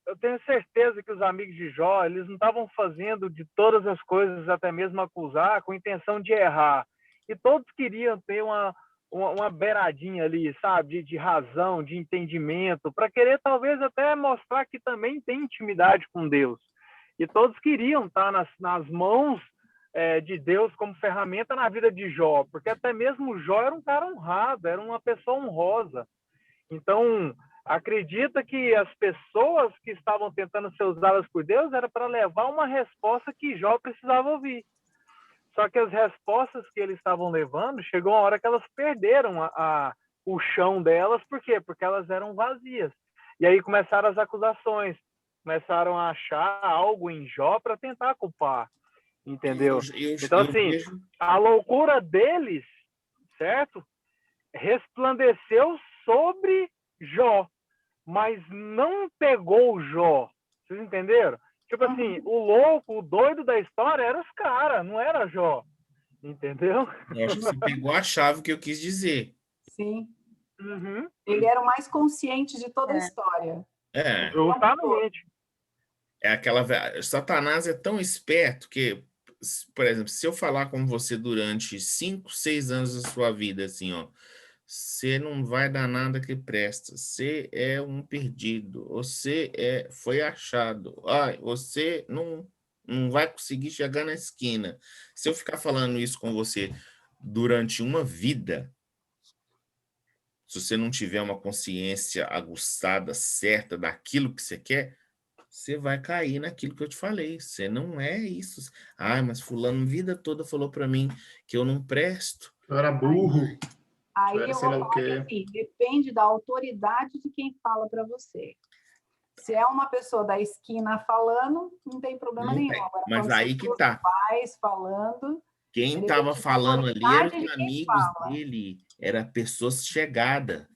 eu tenho certeza que os amigos de Jó, eles não estavam fazendo de todas as coisas, até mesmo acusar, com intenção de errar. E todos queriam ter uma beiradinha ali, sabe, de razão, de entendimento, para querer talvez até mostrar que também tem intimidade com Deus. E todos queriam estar nas mãos de Deus como ferramenta na vida de Jó, porque até mesmo Jó era um cara honrado, era uma pessoa honrosa. Então, acredita que as pessoas que estavam tentando ser usadas por Deus era para levar uma resposta que Jó precisava ouvir. Só que as respostas que eles estavam levando, chegou uma hora que elas perderam o chão delas. Por quê? Porque elas eram vazias. E aí começaram as acusações. Começaram a achar algo em Jó para tentar culpar. Entendeu? Então, assim, a loucura deles, certo? Resplandeceu sobre Jó, mas não pegou Jó. Vocês entenderam? Tipo assim, o louco, o doido da história era os caras, não era Jó. Entendeu? Eu acho que você pegou a chave que eu quis dizer. Sim. Uhum. Ele era o mais consciente de toda a história. Justamente. Satanás é tão esperto que, por exemplo, se eu falar com você durante 5, 6 anos da sua vida, assim, ó, você não vai dar nada que presta, você é um perdido, você foi achado, você não vai conseguir chegar na esquina. Se eu ficar falando isso com você durante uma vida, se você não tiver uma consciência aguçada, certa daquilo que você quer, você vai cair naquilo que eu te falei. Você não é isso. Mas fulano a vida toda falou para mim que eu não presto. Eu era burro. Aí eu vou falar que assim, depende da autoridade de quem fala para você. Se é uma pessoa da esquina falando, não tem problema nenhum. Agora, mas aí que tá. Pais falando. Quem estava falando ali eram os amigos dele, era pessoas chegadas.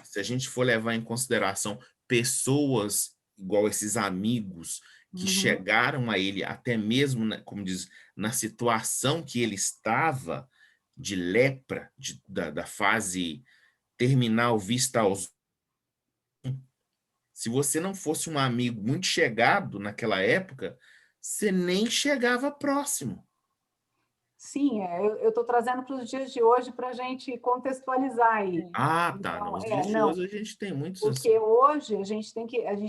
Se a gente for levar em consideração pessoas igual esses amigos que chegaram a ele, até mesmo, como diz, na situação que ele estava, de lepra, da fase terminal vista aos... Se você não fosse um amigo muito chegado naquela época, você nem chegava próximo. Sim, eu estou trazendo para os dias de hoje para a gente contextualizar aí. Tá. Então, nos dias de hoje a gente tem muitos... Porque hoje a gente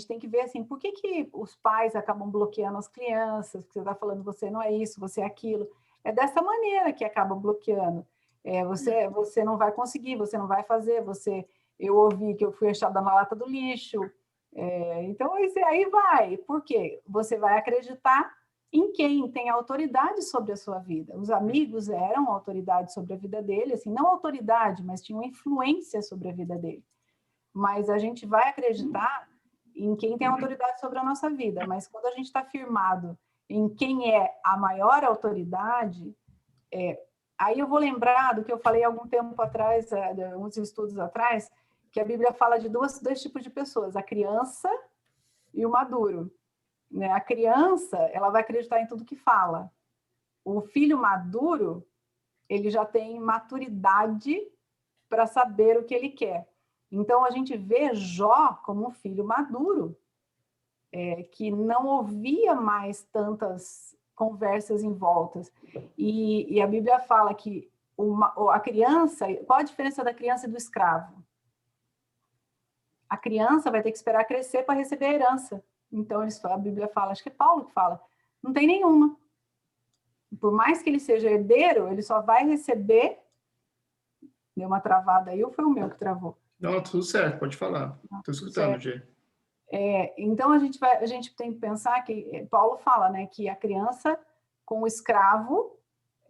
tem que ver assim, por que os pais acabam bloqueando as crianças? Porque você está falando, você não é isso, você é aquilo. É dessa maneira que acaba bloqueando. Você não vai conseguir, você não vai fazer, eu ouvi que eu fui achada na lata do lixo. Então, aí vai. Por quê? Você vai acreditar em quem tem autoridade sobre a sua vida. Os amigos eram autoridade sobre a vida dele, assim, não autoridade, mas tinham influência sobre a vida dele. Mas a gente vai acreditar em quem tem autoridade sobre a nossa vida. Mas quando a gente está firmado em quem é a maior autoridade, aí eu vou lembrar do que eu falei algum tempo atrás, uns estudos atrás, que a Bíblia fala de dois tipos de pessoas, a criança e o maduro. A criança, ela vai acreditar em tudo que fala. O filho maduro, ele já tem maturidade para saber o que ele quer. Então, a gente vê Jó como um filho maduro, que não ouvia mais tantas conversas em voltas. E a Bíblia fala que a criança... Qual a diferença da criança e do escravo? A criança vai ter que esperar crescer para receber a herança. Então, a Bíblia fala, acho que é Paulo que fala, não tem nenhuma. Por mais que ele seja herdeiro, ele só vai receber... Deu uma travada aí ou foi o meu que travou? Não, tudo certo, pode falar. Estou escutando, Gê. Então, a gente tem que pensar que Paulo fala, né, que a criança com o escravo,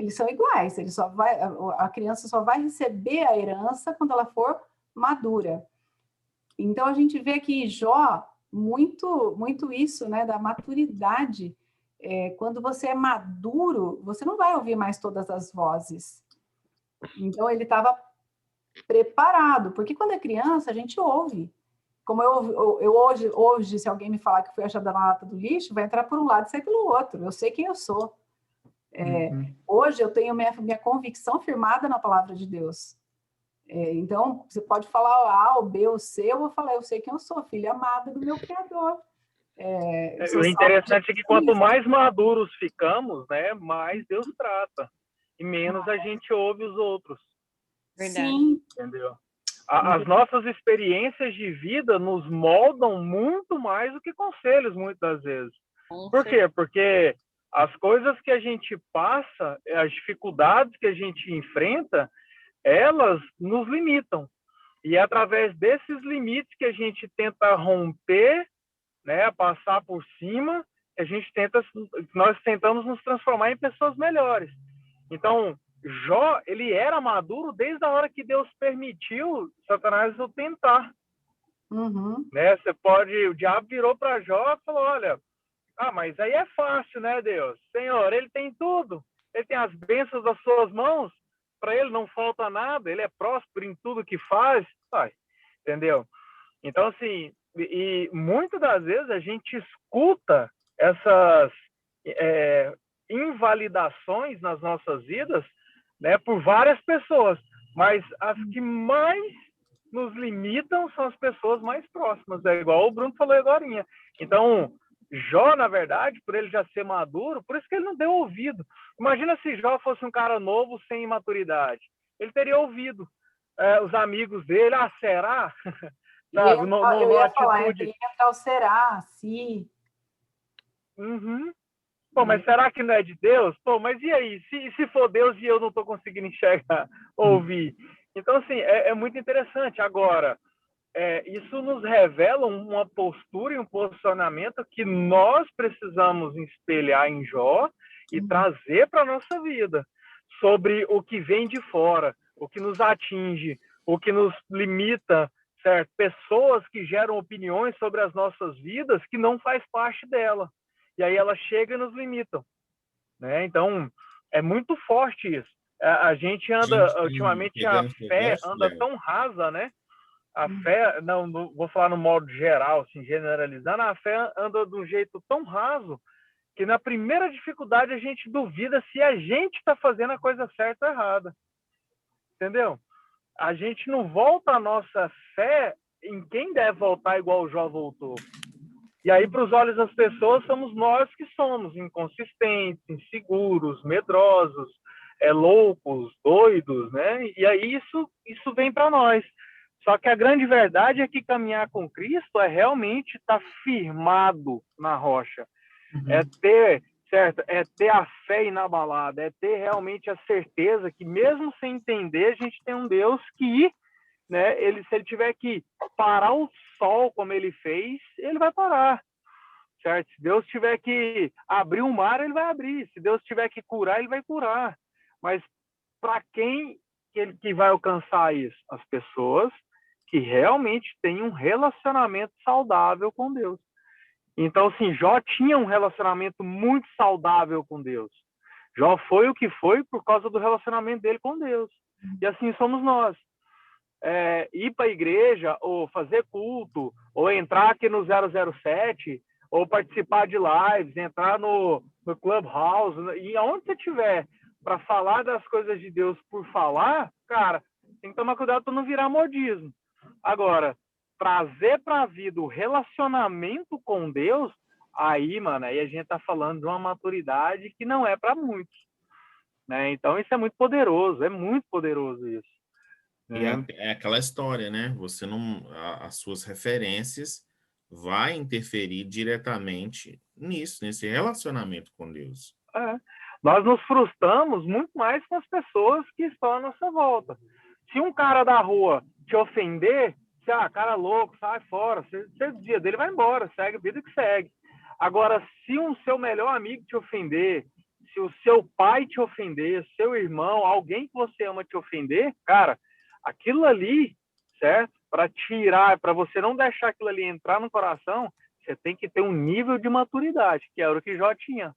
eles são iguais, a criança só vai receber a herança quando ela for madura. Então, a gente vê aqui Jó, muito isso, né, da maturidade. Quando você é maduro, você não vai ouvir mais todas as vozes. Então, ele estava preparado, porque quando é criança, a gente ouve. Como eu hoje, se alguém me falar que fui achada na lata do lixo, vai entrar por um lado e sair pelo outro. Eu sei quem eu sou. Hoje, eu tenho minha convicção firmada na palavra de Deus. Então, você pode falar A, ou B, ou C, eu vou falar, eu sei quem eu sou, filha amada do meu Criador. O interessante é que quanto mais maduros ficamos, né, mais Deus trata. E menos a gente ouve os outros. Verdade. Sim. Entendeu? As nossas experiências de vida nos moldam muito mais do que conselhos, muitas das vezes. Por quê? Porque as coisas que a gente passa, as dificuldades que a gente enfrenta, elas nos limitam. E é através desses limites que a gente tenta romper, né, passar por cima, nós tentamos nos transformar em pessoas melhores. Então, Jó, ele era maduro desde a hora que Deus permitiu Satanás o tentar. Né? O diabo virou para Jó e falou, olha, mas aí é fácil, né, Deus? Senhor, ele tem tudo. Ele tem as bênçãos das suas mãos. Para ele não falta nada. Ele é próspero em tudo que faz. Entendeu? Então, assim, e muitas das vezes a gente escuta essas invalidações nas nossas vidas, né, por várias pessoas. Mas as que mais nos limitam são as pessoas mais próximas. É igual o Bruno falou agorinha. Então, Jó, na verdade, por ele já ser maduro, por isso que ele não deu ouvido. Imagina se Jó fosse um cara novo, sem maturidade. Ele teria ouvido os amigos dele. Será? Sabe? Eu ia falar, teria que entrar o será, se... Pô, mas será que não é de Deus? Pô, mas e aí? Se for Deus e eu não estou conseguindo enxergar, ouvir? Então, assim, é muito interessante. Agora, isso nos revela uma postura e um posicionamento que nós precisamos espelhar em Jó e trazer para a nossa vida, sobre o que vem de fora, o que nos atinge, o que nos limita, certo? Pessoas que geram opiniões sobre as nossas vidas que não faz parte dela. E aí elas chegam e nos limitam. Né? Então, é muito forte isso. A gente anda, ultimamente, a fé anda tão rasa, né? A fé, não vou falar no modo geral, assim, generalizando, a fé anda de um jeito tão raso que na primeira dificuldade a gente duvida se a gente está fazendo a coisa certa ou errada. Entendeu? A gente não volta a nossa fé em quem deve voltar igual o Jó voltou. E aí, para os olhos das pessoas, somos nós que somos inconsistentes, inseguros, medrosos, loucos, doidos, né? E aí isso vem para nós. Só que a grande verdade é que caminhar com Cristo é realmente estar firmado na rocha. É ter a fé inabalada, é ter realmente a certeza que, mesmo sem entender, a gente tem um Deus que, né, se ele tiver que parar o sol como ele fez, ele vai parar. Certo? Se Deus tiver que abrir um mar, ele vai abrir. Se Deus tiver que curar, ele vai curar. Mas para quem que vai alcançar isso? As pessoas que realmente têm um relacionamento saudável com Deus. Então, assim, Jó tinha um relacionamento muito saudável com Deus. Jó foi o que foi por causa do relacionamento dele com Deus. E assim somos nós. Ir para a igreja, ou fazer culto, ou entrar aqui no 007, ou participar de lives, entrar no Clubhouse, e aonde você estiver, para falar das coisas de Deus por falar, cara, tem que tomar cuidado para não virar modismo. Agora, trazer para a vida o relacionamento com Deus, aí, mano, aí a gente tá falando de uma maturidade que não é para muitos. Né? Então, isso é muito poderoso isso. E é aquela história, né? Você não, as suas referências vai interferir diretamente nesse relacionamento com Deus. Nós nos frustramos muito mais com as pessoas que estão à nossa volta. Se um cara da rua te ofender, cara louco, sai fora, o dia dele vai embora, segue a vida que segue. Agora, se um seu melhor amigo te ofender, se o seu pai te ofender, seu irmão, alguém que você ama te ofender, cara, aquilo ali, certo? Para tirar, para você não deixar aquilo ali entrar no coração, você tem que ter um nível de maturidade, que era o que Jó tinha.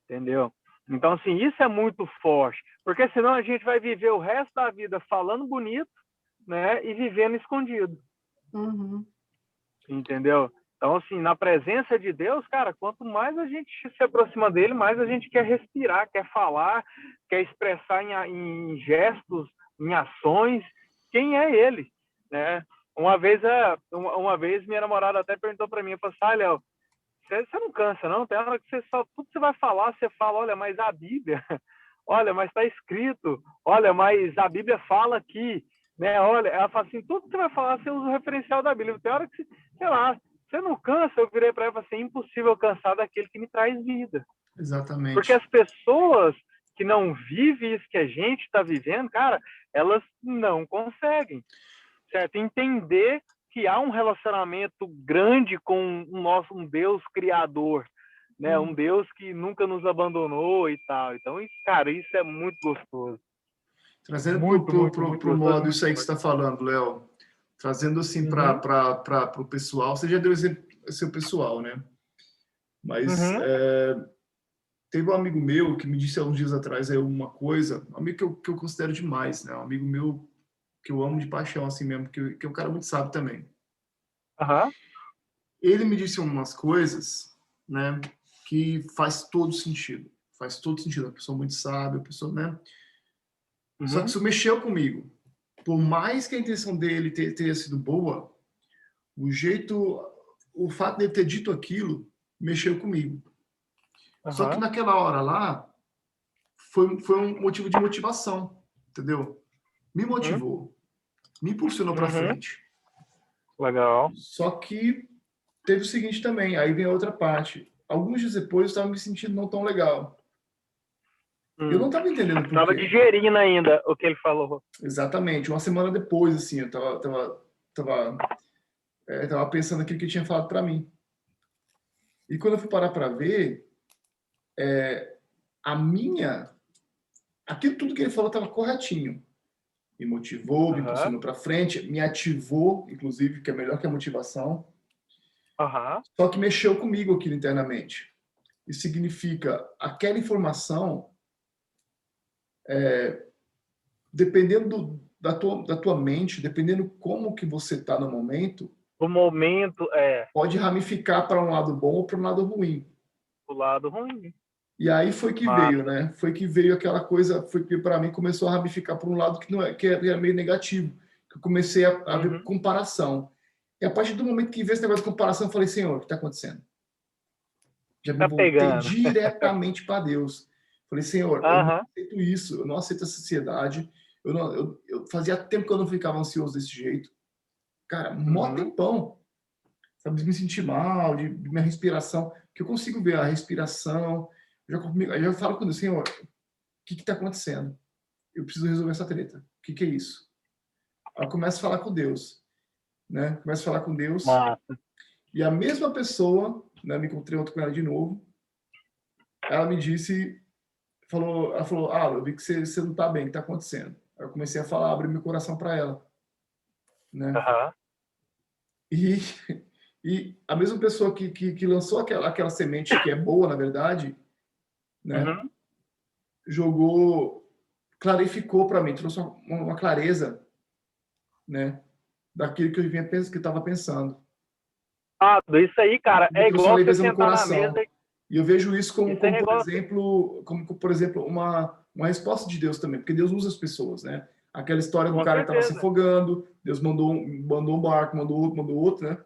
Entendeu? Então, assim, isso é muito forte, porque senão a gente vai viver o resto da vida falando bonito, né, e vivendo escondido. Entendeu? Então, assim, na presença de Deus, cara, quanto mais a gente se aproxima dele, mais a gente quer respirar, quer falar, quer expressar em gestos, em ações, quem é ele, né? Uma vez minha namorada até perguntou para mim, eu falei assim, Léo, você não cansa, não? Tem hora que tudo que você vai falar, você fala, olha, mas a Bíblia, olha, mas está escrito, olha, mas a Bíblia fala aqui, né? Olha, ela fala assim, tudo que você vai falar, você usa o referencial da Bíblia. Tem hora que, sei lá, você não cansa. Eu virei para ela e falei assim, é impossível cansar daquele que me traz vida. Exatamente. Porque as pessoas que não vivem isso que a gente está vivendo, cara, elas não conseguem, certo? Entender que há um relacionamento grande com um Deus criador, né? Um Deus que nunca nos abandonou e tal. Então, isso, cara, isso é muito gostoso. Trazendo para o modo isso aí que você está falando, Léo, trazendo assim para o pessoal, você já deu exemplo seu pessoal, né? Mas teve um amigo meu que me disse há uns dias atrás aí uma coisa, um amigo que eu considero demais, né? Um amigo meu que eu amo de paixão, assim mesmo, que é um cara muito sábio também. Ele me disse umas coisas, né, que faz todo sentido. Faz todo sentido. Uma pessoa muito sábia, uma pessoa, né? Só que isso mexeu comigo. Por mais que a intenção dele tenha sido boa, o fato dele ter dito aquilo mexeu comigo. Só que naquela hora lá, foi um motivo de motivação, entendeu? Me motivou, me impulsionou para frente. Legal. Só que teve o seguinte também, aí vem a outra parte. Alguns dias depois eu estava me sentindo não tão legal. Eu não estava entendendo por quê. Estava digerindo ainda o que ele falou. Exatamente. Uma semana depois, assim, eu tava pensando aquilo que ele tinha falado para mim. E quando eu fui parar para ver, aquilo tudo que ele falou estava corretinho. Me motivou, me impulsionou para frente, me ativou, inclusive, que é melhor que a motivação. Só que mexeu comigo aquilo internamente. Isso significa, aquela informação, dependendo da tua mente, dependendo como que você está no momento, o momento pode ramificar para um lado bom ou para um lado ruim. O lado ruim. E aí foi que veio, né? Foi que veio aquela coisa, foi que para mim começou a ramificar para um lado que era meio negativo, que eu comecei a ver comparação. E a partir do momento que veio esse negócio de comparação, eu falei, Senhor, o que está acontecendo? Já me voltei diretamente para Deus. Falei, Senhor, eu não aceito isso, eu não aceito a sociedade. Eu fazia tempo que eu não ficava ansioso desse jeito. Cara, mó tempão. Sabe, de me sentir mal, de minha respiração, que eu consigo ver a respiração. Eu já falo com Deus, Senhor, o que está acontecendo? Eu preciso resolver essa treta. O que é isso? Aí eu começo a falar com Deus, né? Começo a falar com Deus. E a mesma pessoa, né, me encontrei ontem com ela de novo, ela me disse, ela falou, eu vi que você não está bem, o que está acontecendo? Aí eu comecei a falar, abrir meu coração para ela, né? E a mesma pessoa que lançou aquela semente que é boa, na verdade, né? Clarificou para mim, trouxe uma clareza, né? Daquilo que eu estava pensando. Isso aí, cara, é igual você sentar na mesa. E eu vejo isso como por exemplo, uma resposta de Deus também, porque Deus usa as pessoas, né? Aquela história do cara que estava se afogando, Deus mandou um barco, mandou outro, né?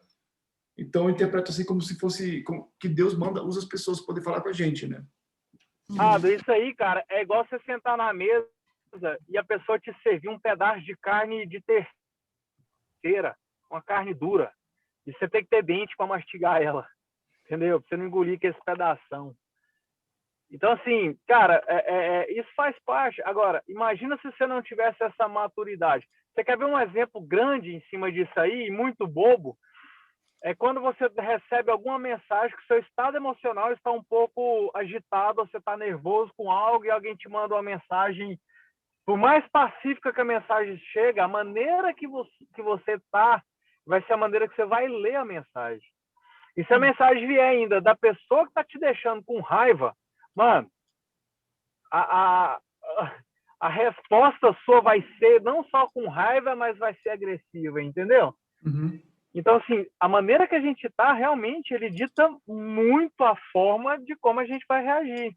Então eu interpreto assim como se fosse que Deus usa as pessoas para poder falar com a gente, né? Isso aí, cara, é igual você sentar na mesa e a pessoa te servir um pedaço de carne de terceira, uma carne dura. E você tem que ter dente para mastigar ela, entendeu? Pra você não engolir com esse pedação. Então, assim, cara, isso faz parte. Agora, imagina se você não tivesse essa maturidade. Você quer ver um exemplo grande em cima disso aí, muito bobo? é quando você recebe alguma mensagem que o seu estado emocional está um pouco agitado, você está nervoso com algo e alguém te manda uma mensagem, por mais pacífica que a mensagem chega, a maneira que você está vai ser a maneira que você vai ler a mensagem. E se a mensagem vier ainda da pessoa que está te deixando com raiva, mano, a resposta sua vai ser não só com raiva, mas vai ser agressiva, entendeu? Uhum. Então, assim, a maneira que a gente está, realmente, ele dita muito a forma de como a gente vai reagir.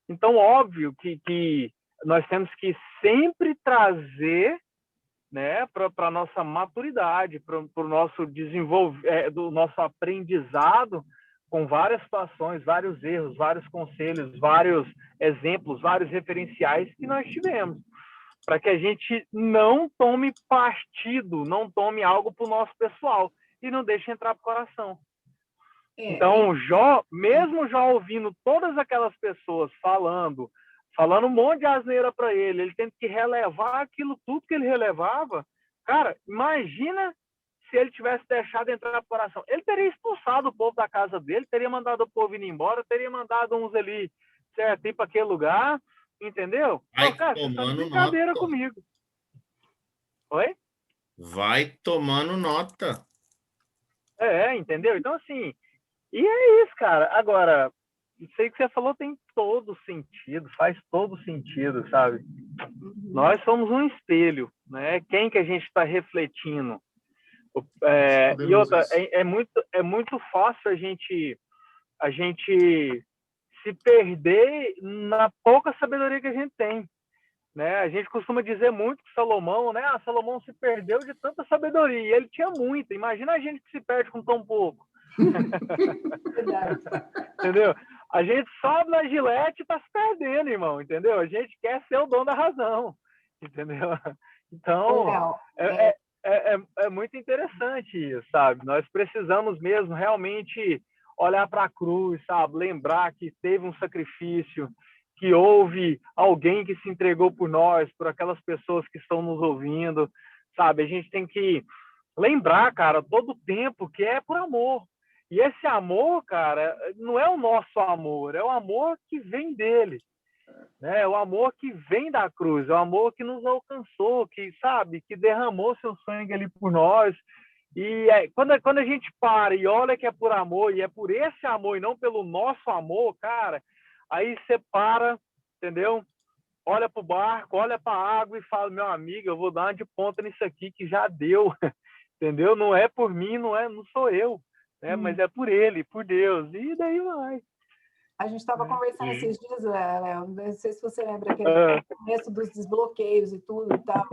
Então, óbvio que nós temos que sempre trazer, né, para a nossa maturidade, para o nosso do nosso aprendizado, com várias situações, vários erros, vários conselhos, vários exemplos, vários referenciais que nós tivemos, para que a gente não tome partido, não tome algo para o nosso pessoal e não deixe entrar para o coração. Então, mesmo Jó ouvindo todas aquelas pessoas falando um monte de asneira para ele tendo que relevar aquilo tudo que ele relevava, cara, imagina se ele tivesse deixado entrar no coração. Ele teria expulsado o povo da casa dele, teria mandado o povo ir embora, teria mandado uns ali, certo, ir para aquele lugar, entendeu? Vai Cara, você tá de brincadeira comigo. Oi? Vai tomando nota. Entendeu? Então, assim, e é isso, cara. Agora, isso aí que você falou tem todo sentido, faz todo sentido, sabe? Nós somos um espelho, né? Quem que a gente está refletindo? E outra, é muito fácil a gente se perder na pouca sabedoria que a gente tem, né? A gente costuma dizer muito que Salomão, né? Salomão se perdeu de tanta sabedoria, e ele tinha muita. Imagina a gente que se perde com tão pouco. Verdade. Entendeu? A gente sobe na gilete e tá se perdendo, irmão, entendeu? A gente quer ser o dono da razão, entendeu? Então, é muito interessante isso, sabe? Nós precisamos mesmo realmente olhar para a cruz, sabe? Lembrar que teve um sacrifício, que houve alguém que se entregou por nós, por aquelas pessoas que estão nos ouvindo, sabe? A gente tem que lembrar, cara, todo o tempo que é por amor. E esse amor, cara, não é o nosso amor, é o amor que vem dele, né? É o amor que vem da cruz, é o amor que nos alcançou, que, sabe, que derramou seu sangue ali por nós. E quando a gente para e olha que é por amor, e é por esse amor e não pelo nosso amor, cara, aí você para, entendeu? Olha para o barco, olha para a água e fala, meu amigo, eu vou dar uma de ponta nisso aqui que já deu, entendeu? Não é por mim, não sou eu, né? Mas é por ele, por Deus, e daí vai. A gente estava conversando esses dias, Léo, não sei se você lembra, que é o começo dos desbloqueios e tudo e tal.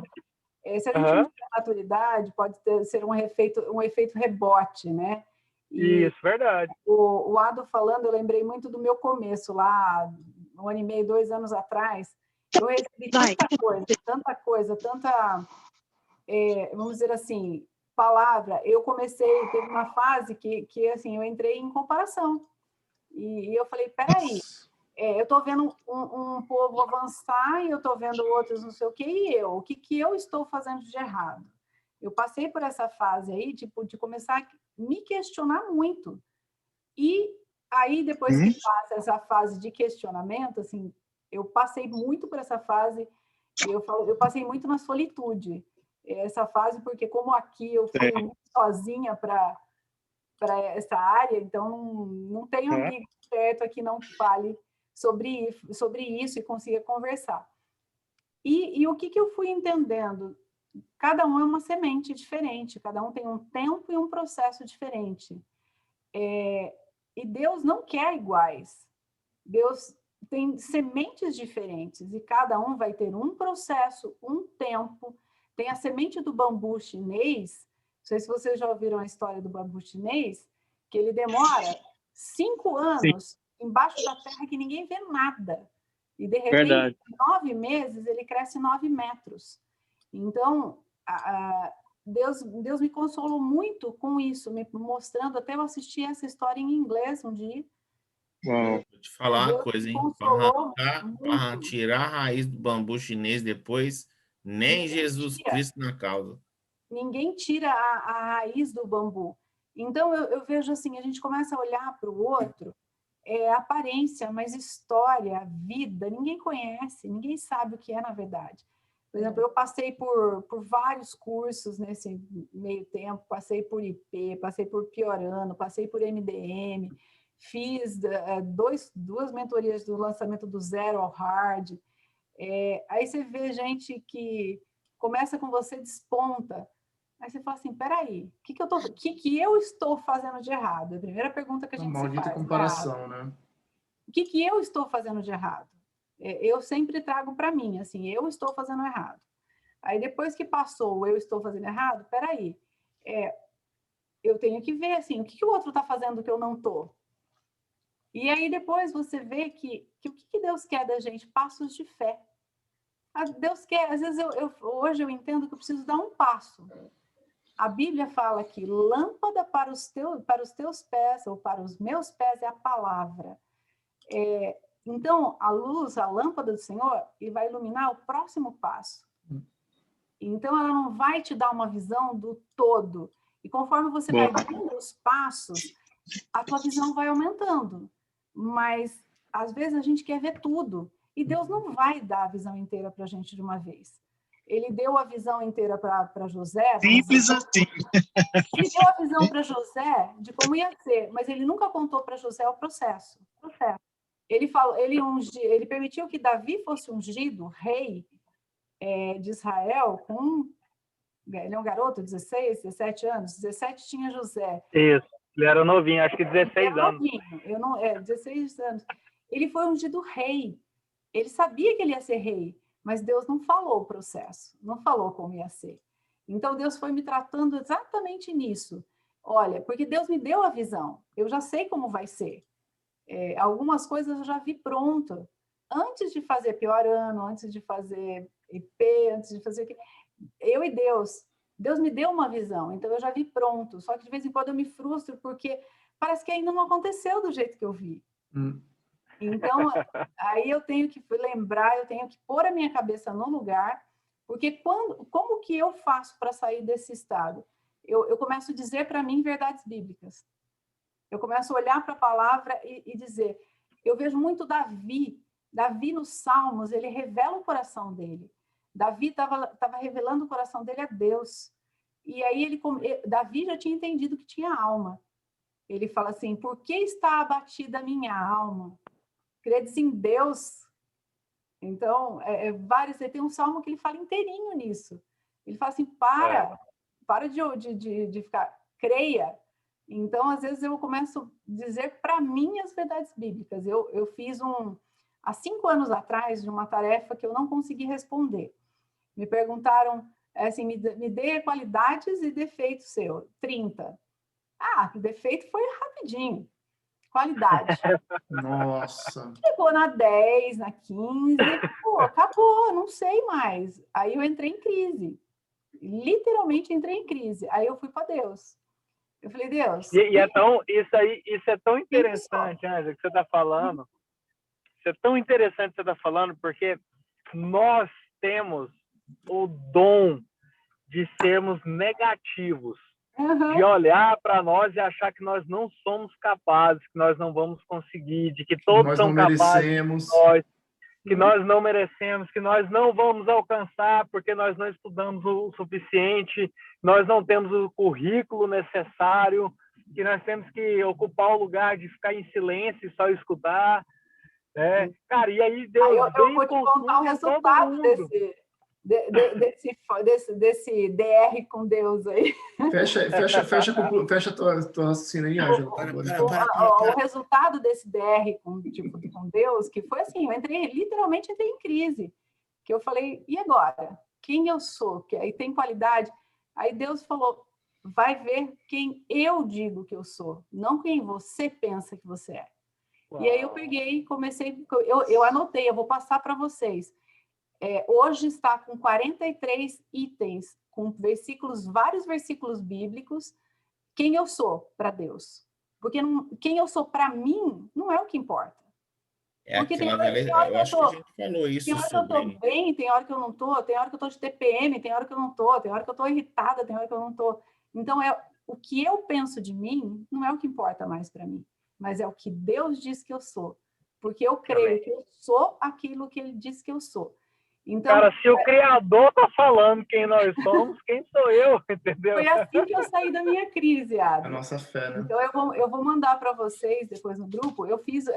Se a gente não tiver maturidade, pode ser um efeito rebote, né? Isso, verdade. O Ado falando, eu lembrei muito do meu começo lá, 1 ano e meio, 2 anos atrás. Eu recebi tanta coisa, vamos dizer assim, palavra. Teve uma fase que assim, eu entrei em comparação. E eu falei, peraí, eu estou vendo um povo avançar e eu estou vendo outros não sei o quê, e eu? O que eu estou fazendo de errado? Eu passei por essa fase aí, tipo, de começar a me questionar muito. E aí, depois que passa essa fase de questionamento, assim, eu passei muito por essa fase, eu passei muito na solitude. Essa fase, porque como aqui eu fui muito sozinha para essa área, então não tenho amigo perto aqui não que fale sobre isso e consiga conversar. E o que eu fui entendendo? Cada um é uma semente diferente, cada um tem um tempo e um processo diferente. E Deus não quer iguais. Deus tem sementes diferentes e cada um vai ter um processo, um tempo. Tem a semente do bambu chinês. Não sei se vocês já ouviram a história do bambu chinês, que ele demora 5 anos embaixo da terra que ninguém vê nada. E, de repente, em 9 meses, ele cresce 9 metros. Então, Deus me consolou muito com isso, me mostrando, até eu assisti essa história em inglês um dia. Vou te falar uma coisa, hein? Para tirar a raiz do bambu chinês depois, nem Jesus Cristo na causa. Ninguém tira a raiz do bambu. Então, eu vejo assim, a gente começa a olhar para o outro, aparência, mas história, vida, ninguém conhece, ninguém sabe o que é na verdade. Por exemplo, eu passei por vários cursos nesse meio tempo, passei por IP, passei por Piorano, passei por MDM, fiz duas mentorias do lançamento do Zero ao Hard. Aí você vê gente que começa com você, desponta. Aí você fala assim, peraí, o que eu estou fazendo de errado? A primeira pergunta que a gente se faz. Maldita comparação, né? O que eu estou fazendo de errado? Eu sempre trago para mim, assim, eu estou fazendo errado. Aí depois que passou eu estou fazendo errado, peraí, eu tenho que ver, assim, o que o outro está fazendo que eu não estou? E aí depois você vê que o que Deus quer da gente? Passos de fé. Deus quer, às vezes hoje eu entendo que eu preciso dar um passo. A Bíblia fala que lâmpada para os teus pés, ou para os meus pés, é a palavra. Então, a luz, a lâmpada do Senhor, ele vai iluminar o próximo passo. Então, ela não vai te dar uma visão do todo. E conforme você vai dando os passos, a tua visão vai aumentando. Mas, às vezes, a gente quer ver tudo. E Deus não vai dar a visão inteira para a gente de uma vez. Ele deu a visão inteira para José. Simples assim. Ele deu a visão para José de como ia ser, mas ele nunca contou para José o processo. Ele falou, ele permitiu que Davi fosse ungido rei de Israel ele é um garoto, 16, 17 anos, 17 tinha José. Isso, ele era novinho, acho que 16 anos. Novinho, 16 anos. Ele foi ungido rei. Ele sabia que ele ia ser rei, mas Deus não falou o processo, não falou como ia ser. Então, Deus foi me tratando exatamente nisso. Olha, porque Deus me deu a visão, eu já sei como vai ser. Algumas coisas eu já vi pronto. Antes de fazer Piorano, antes de fazer IP, antes de fazer... Eu e Deus me deu uma visão, então eu já vi pronto. Só que de vez em quando eu me frustro, porque parece que ainda não aconteceu do jeito que eu vi. Então, aí eu tenho que lembrar, eu tenho que pôr a minha cabeça no lugar, porque como que eu faço para sair desse estado? Eu começo a dizer para mim verdades bíblicas. Eu começo a olhar para a palavra e dizer, eu vejo muito Davi nos Salmos, ele revela o coração dele. Davi estava revelando o coração dele a Deus. E aí Davi já tinha entendido que tinha alma. Ele fala assim, por que está abatida a minha alma? Credes em Deus. Então, tem um salmo que ele fala inteirinho nisso. Ele fala assim, para de ficar, creia. Então, às vezes, eu começo a dizer para mim as verdades bíblicas. Eu fiz há 5 anos atrás, de uma tarefa que eu não consegui responder. Me perguntaram, assim, me dê qualidades e defeitos seu. 30. Defeito foi rapidinho. Qualidade. Nossa. Chegou na 10, na 15, acabou, não sei mais. Aí eu entrei em crise. Literalmente entrei em crise. Aí eu fui para Deus. Eu falei, Deus... Isso é tão interessante, Ângela, que você está falando. Isso é tão interessante que você está falando, porque nós temos o dom de sermos negativos. De olhar para nós e achar que nós não somos capazes, que nós não vamos conseguir, de que todos são capazes de nós, que nós não merecemos, que nós não vamos alcançar porque nós não estudamos o suficiente, nós não temos o currículo necessário, que nós temos que ocupar o lugar de ficar em silêncio e só escutar. Cara, e aí Deus eu vou te contar o resultado desse DR com Deus aí. Fecha tua raciocínio aí, Ângela. O resultado desse DR com Deus, que foi assim, literalmente entrei em crise. Que eu falei, e agora? Quem eu sou? Que aí tem qualidade. Aí Deus falou, vai ver quem eu digo que eu sou, não quem você pensa que você é. Uau. E aí eu peguei, comecei, eu anotei, eu vou passar para vocês. Hoje está com 43 itens, com vários versículos bíblicos, quem eu sou para Deus. Porque quem eu sou para mim não é o que importa. Porque eu acho que a gente falou isso. Tem hora que eu estou bem, tem hora que eu não estou, tem hora que eu estou de TPM, tem hora que eu não estou, tem hora que eu estou irritada, tem hora que eu não estou. Então, o que eu penso de mim não é o que importa mais para mim, mas é o que Deus diz que eu sou. Porque eu creio que eu sou aquilo que ele diz que eu sou. Então, cara, se o Criador tá falando quem nós somos, quem sou eu, entendeu? foi assim que eu saí da minha crise, Adam. A nossa fé, né? Então, eu vou mandar para vocês depois no grupo.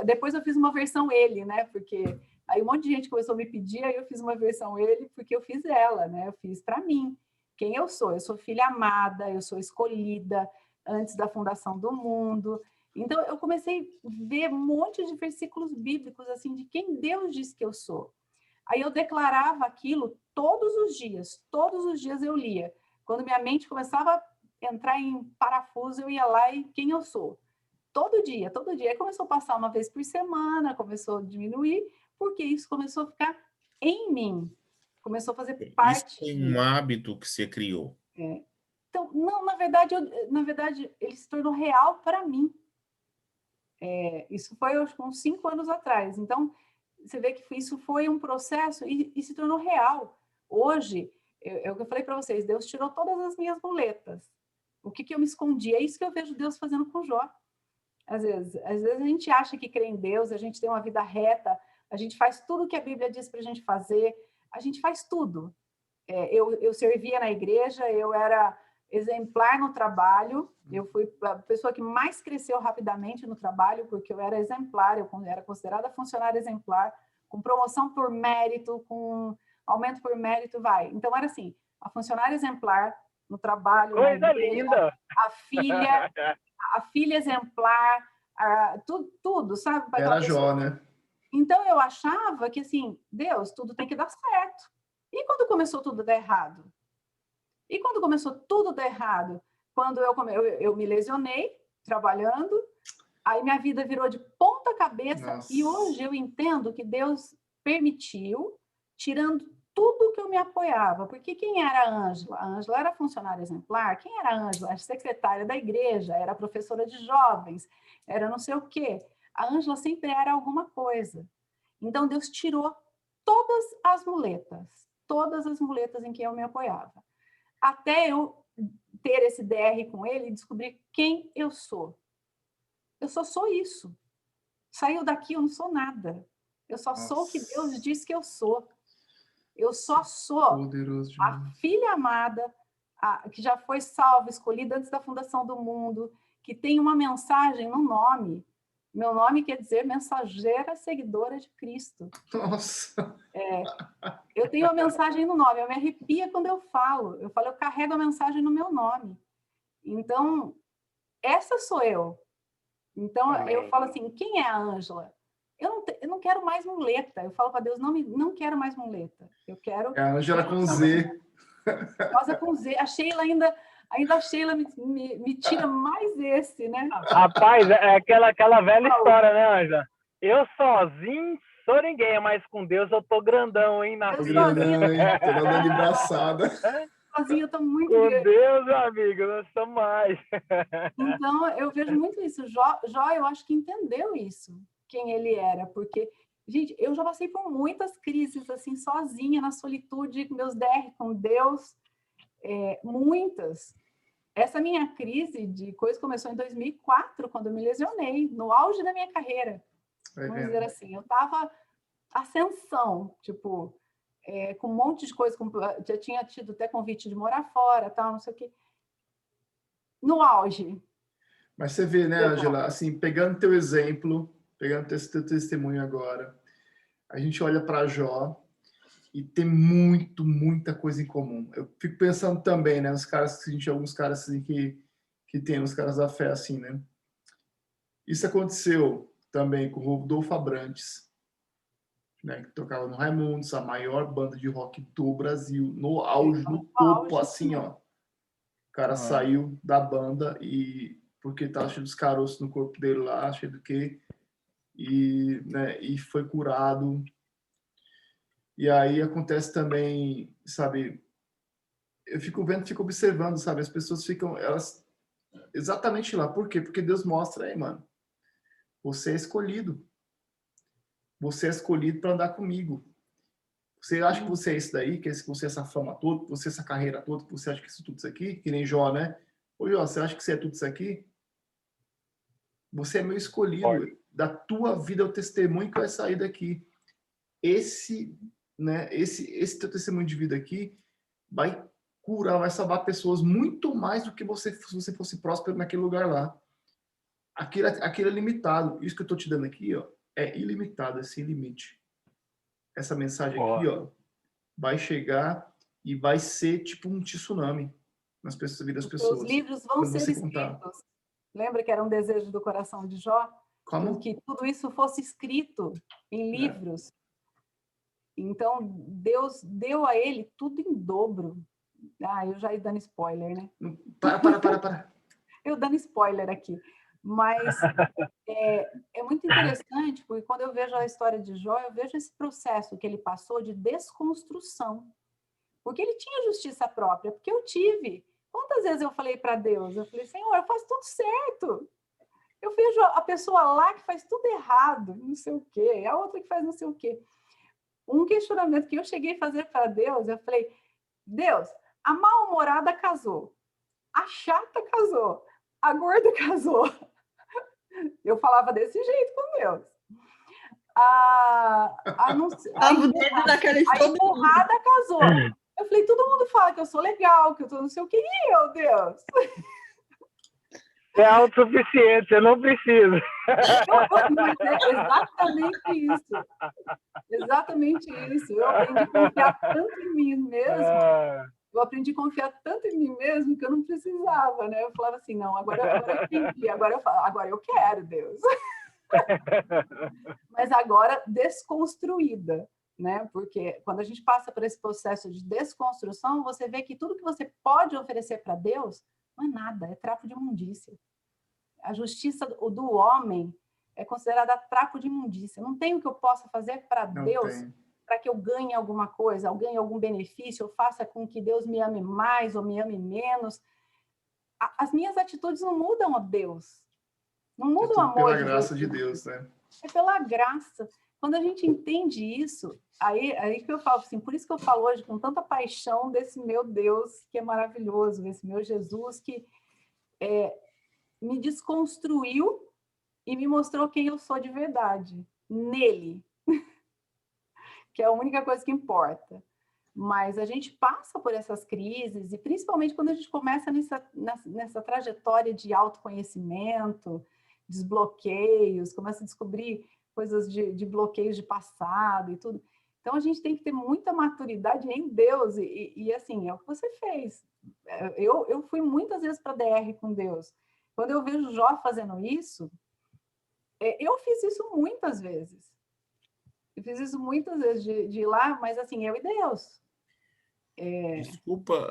Depois eu fiz uma versão ele, né? Porque aí um monte de gente começou a me pedir, aí eu fiz uma versão ele, porque eu fiz ela, né? Eu fiz para mim. Quem eu sou? Eu sou filha amada, eu sou escolhida antes da fundação do mundo. Então, eu comecei a ver um monte de versículos bíblicos, assim, de quem Deus diz que eu sou. Aí eu declarava aquilo todos os dias eu lia. Quando minha mente começava a entrar em parafuso, eu ia lá e quem eu sou. Todo dia. Aí começou a passar uma vez por semana, começou a diminuir, porque isso começou a ficar em mim. Começou a fazer parte. Isso foi um hábito que você criou. Então, não, na verdade, ele se tornou real para mim. Isso foi, acho, uns 5 anos atrás. Então, você vê que isso foi um processo e se tornou real. Hoje, é o que eu falei para vocês, Deus tirou todas as minhas muletas. O que eu me escondi? É isso que eu vejo Deus fazendo com Jó. Às vezes a gente acha que crê em Deus, a gente tem uma vida reta, a gente faz tudo o que a Bíblia diz para a gente fazer, a gente faz tudo. Eu servia na igreja, eu era exemplar no trabalho, eu fui a pessoa que mais cresceu rapidamente no trabalho, porque eu era exemplar, eu era considerada funcionária exemplar, com promoção por mérito, com aumento por mérito, vai. Então, era assim, a funcionária exemplar no trabalho, Coisa igreja, linda! a filha exemplar, tudo, sabe? Era Jó, né? Então, eu achava que, assim, Deus, tudo tem que dar certo. E quando começou tudo a dar errado? Quando eu me lesionei, trabalhando, aí minha vida virou de ponta cabeça. Nossa. E hoje eu entendo que Deus permitiu, tirando tudo que eu me apoiava. Porque quem era a Ângela? A Ângela era funcionária exemplar. Quem era a Ângela? Era secretária da igreja, era professora de jovens, era não sei o quê. A Ângela sempre era alguma coisa. Então, Deus tirou todas as muletas em que eu me apoiava. Até eu ter esse DR com ele e descobrir quem eu sou. Eu só sou isso. Saiu daqui, eu não sou nada. Eu só sou o que Deus diz que eu sou. Eu só sou a filha amada, que já foi salva, escolhida antes da fundação do mundo, que tem uma mensagem no nome. Meu nome quer dizer mensageira seguidora de Cristo. Nossa! Eu tenho a mensagem no nome, eu me arrepia quando eu falo. Eu carrego a mensagem no meu nome. Então, essa sou eu. Então, Amém. Eu falo assim, quem é a Ângela? Eu não quero mais muleta. Eu falo para Deus, não quero mais muleta. Eu quero... É a Ângela com Z. Rosa com Z. A Sheila ainda a Sheila me tira mais esse, né? Rapaz, é aquela velha história, né, Ângela? Eu sozinho sou ninguém, mas com Deus eu tô grandão, hein? Tô grandão, hein? Tô dando braçada. Sozinha eu tô muito com grande. Deus, meu amigo, nós estamos mais. Então, eu vejo muito isso. Jó, eu acho que entendeu isso, quem ele era, porque, gente, eu já passei por muitas crises, assim, sozinha, na solitude, com meus DR com Deus, muitas. Essa minha crise de coisa começou em 2004, quando eu me lesionei, no auge da minha carreira. Vamos dizer assim, eu estava ascensão, tipo, com um monte de coisa, já tinha tido até convite de morar fora, tal, não sei o quê. No auge. Mas você vê, né, Ângela, assim, pegando teu exemplo, pegando teu testemunho agora, a gente olha para Jó e tem muita coisa em comum. Eu fico pensando também, né, os caras, alguns caras assim que tem, os caras da fé, assim, né? Isso aconteceu também com o Rodolfo Abrantes, né, que tocava no Raimundos, a maior banda de rock do Brasil, no auge, no topo, assim, ó. O cara saiu da banda e porque tava cheio dos caroços no corpo dele lá, cheio do quê, e, né, e foi curado. E aí acontece também, sabe, eu fico vendo, fico observando, sabe, as pessoas ficam, elas, exatamente lá. Por quê? Porque Deus mostra aí, mano, você é escolhido. Você é escolhido para andar comigo. Você acha que você é isso daí, que você é essa fama toda, que você é essa carreira toda, que você acha que isso tudo isso aqui, que nem Jó, né? Ô, Jó, você acha que você é tudo isso aqui? Você é meu escolhido. Pode. Da tua vida é o testemunho que vai sair daqui. Esse teu testemunho de vida aqui vai curar, vai salvar pessoas muito mais do que você, se você fosse próspero naquele lugar lá. Aquilo é limitado. Isso que eu tô te dando aqui, ó, é ilimitado, é sem limite. Essa mensagem aqui, ó, vai chegar e vai ser tipo um tsunami nas vidas das pessoas. Os livros vão Quando ser você escritos. contar. Lembra que era um desejo do coração de Jó? Como? Que tudo isso fosse escrito em livros. Então, Deus deu a ele tudo em dobro. Eu já ia dando spoiler, né? Para. Eu dando spoiler aqui. Mas é muito interessante, porque quando eu vejo a história de Jó, eu vejo esse processo que ele passou de desconstrução. Porque ele tinha justiça própria, porque eu tive. Quantas vezes eu falei para Deus? Eu falei, Senhor, eu faço tudo certo. Eu vejo a pessoa lá que faz tudo errado, não sei o quê, a outra que faz não sei o quê. Um questionamento que eu cheguei a fazer para Deus, eu falei, Deus, a mal-humorada casou, a chata casou, a gorda casou. Eu falava desse jeito com Deus. A empurrada casou. Eu falei, todo mundo fala que eu sou legal, que eu tô não sei o quê. E eu, Deus? É autossuficiente, você não precisa. Mas é exatamente isso. Exatamente isso. Eu aprendi a confiar tanto em mim mesmo. Eu aprendi a confiar tanto em mim mesmo que eu não precisava, né? Eu falava assim, não, agora eu entendi, agora eu quero, Deus. Mas agora desconstruída, né? Porque quando a gente passa por esse processo de desconstrução, você vê que tudo que você pode oferecer para Deus não é nada, é trapo de imundícia. A justiça do homem é considerada trapo de imundícia. Não tem o que eu possa fazer para Deus para que eu ganhe alguma coisa, eu ganhe algum benefício, eu faça com que Deus me ame mais ou me ame menos. As minhas atitudes não mudam a Deus. Não muda o amor pela graça de Deus, né? É pela graça. Quando a gente entende isso, aí que eu falo assim, por isso que eu falo hoje com tanta paixão desse meu Deus que é maravilhoso, esse meu Jesus que me desconstruiu e me mostrou quem eu sou de verdade, nele, que é a única coisa que importa. Mas a gente passa por essas crises, e principalmente quando a gente começa nessa trajetória de autoconhecimento, desbloqueios, começa a descobrir coisas de bloqueios de passado e tudo. Então, a gente tem que ter muita maturidade em Deus, e assim, é o que você fez. Eu fui muitas vezes para a DR com Deus. Quando eu vejo Jó fazendo isso, eu fiz isso muitas vezes. Eu fiz isso muitas vezes, de ir lá, mas assim, eu e Deus. Desculpa,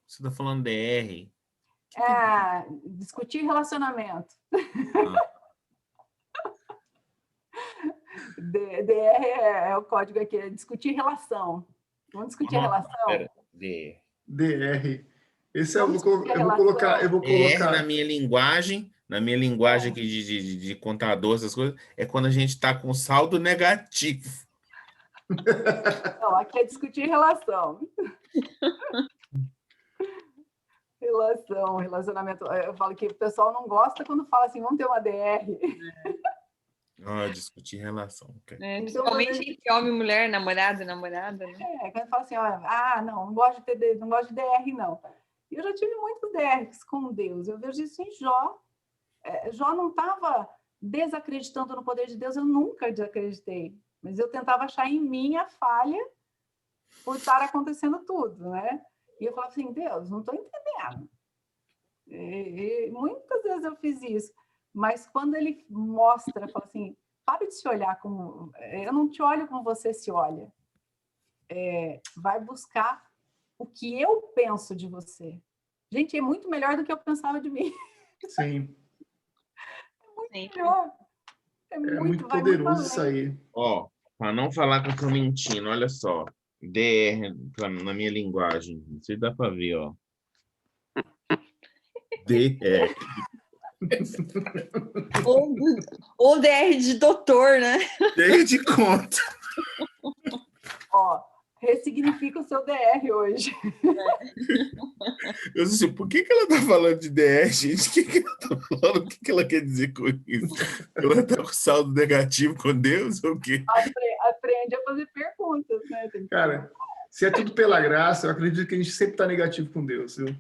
você está falando DR? Discutir relacionamento. DR é o código aqui, é discutir relação. Vamos discutir relação? Pera, DR. Esse eu vou colocar. DR na minha linguagem aqui de contador, essas coisas, é quando a gente está com saldo negativo. Não, aqui é discutir relação. Relacionamento. Eu falo que o pessoal não gosta quando fala assim, vamos ter uma DR. Discutir relação. Okay. Principalmente entre homem e mulher, namorado, namorada, né? Quando fala assim, não gosto de DR, não. E eu já tive muitos DRs com Deus. Eu vejo isso em Jó. Jó não estava desacreditando no poder de Deus, eu nunca desacreditei. Mas eu tentava achar em mim a falha por estar acontecendo tudo, né? E eu falava assim, Deus, não estou entendendo. E muitas vezes eu fiz isso. Mas quando ele mostra, fala assim, para de se olhar como... Eu não te olho como você se olha. Vai buscar o que eu penso de você. Gente, é muito melhor do que eu pensava de mim. Sim. É muito melhor. É muito poderoso isso aí. Para não falar que eu estou mentindo, olha só. DR na minha linguagem. Não sei se dá para ver, ó. DR. Ou DR de doutor, né? DR de conta. ressignifica o seu DR hoje. Eu disse, por que ela está falando de DR, gente? O que ela está falando? O que ela quer dizer com isso? Ela está com saldo negativo com Deus ou o quê? Aprende a fazer perguntas, né? Cara, se é tudo pela graça, eu acredito que a gente sempre está negativo com Deus, viu?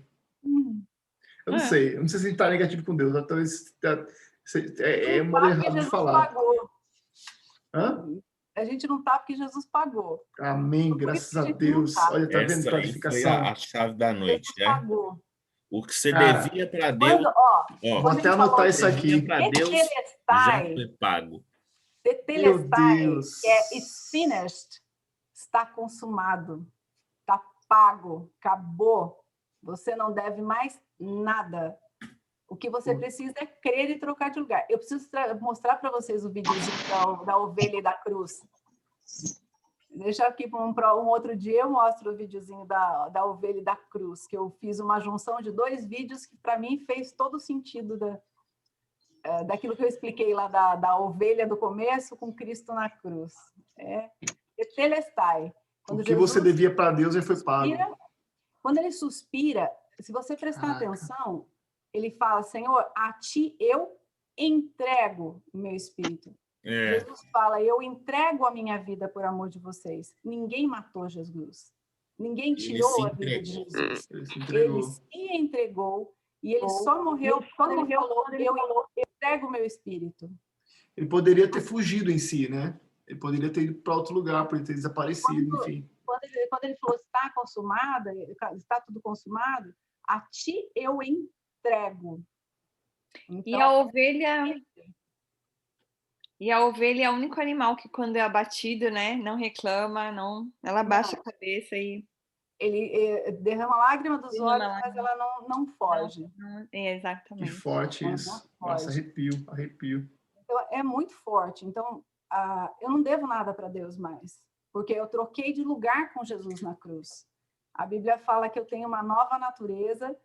Eu não sei se a gente está negativo com Deus, talvez é modo errado de falar. Pagou. Hã? A gente não está porque Jesus pagou. Amém, graças a Deus. Olha, tá vendo Essa aí clarificação? foi a chave da noite, Jesus né? pagou. O que você Cara, devia para Deus, vou até anotar isso aqui. para Deus já Tetelestai, foi pago. Meu tetelestai, Deus. que é it's finished, está consumado, está pago, acabou. Você não deve mais nada. O que você precisa é crer e trocar de lugar. Eu preciso mostrar para vocês o videozinho da ovelha e da cruz. Deixa aqui para um outro dia, eu mostro o videozinho da ovelha e da cruz, que eu fiz uma junção de 2 vídeos que, para mim, fez todo o sentido daquilo que eu expliquei lá da ovelha do começo com Cristo na cruz. Tetelestai. O que você devia para Deus já foi pago. Quando ele suspira, se você prestar atenção, ele fala, Senhor, a ti eu entrego o meu espírito. Jesus fala, eu entrego a minha vida por amor de vocês. Ninguém matou Jesus. Ninguém tirou a vida de Jesus. Ele se entregou e ele só morreu quando ele falou, eu entrego o meu espírito. Ele poderia ter fugido em si, né? Ele poderia ter ido para outro lugar, poderia ter desaparecido, enfim. Quando ele falou, está consumada, está tudo consumado, a ti eu entrego. Então, E a ovelha é o único animal que, quando é abatido, né, não reclama, ela baixa a cabeça e... Ele derrama lágrima dos olhos, mas ela não foge. Exatamente. Que forte isso. Nossa, arrepio. Então, é muito forte. Então, eu não devo nada para Deus mais, porque eu troquei de lugar com Jesus na cruz. A Bíblia fala que eu tenho uma nova natureza.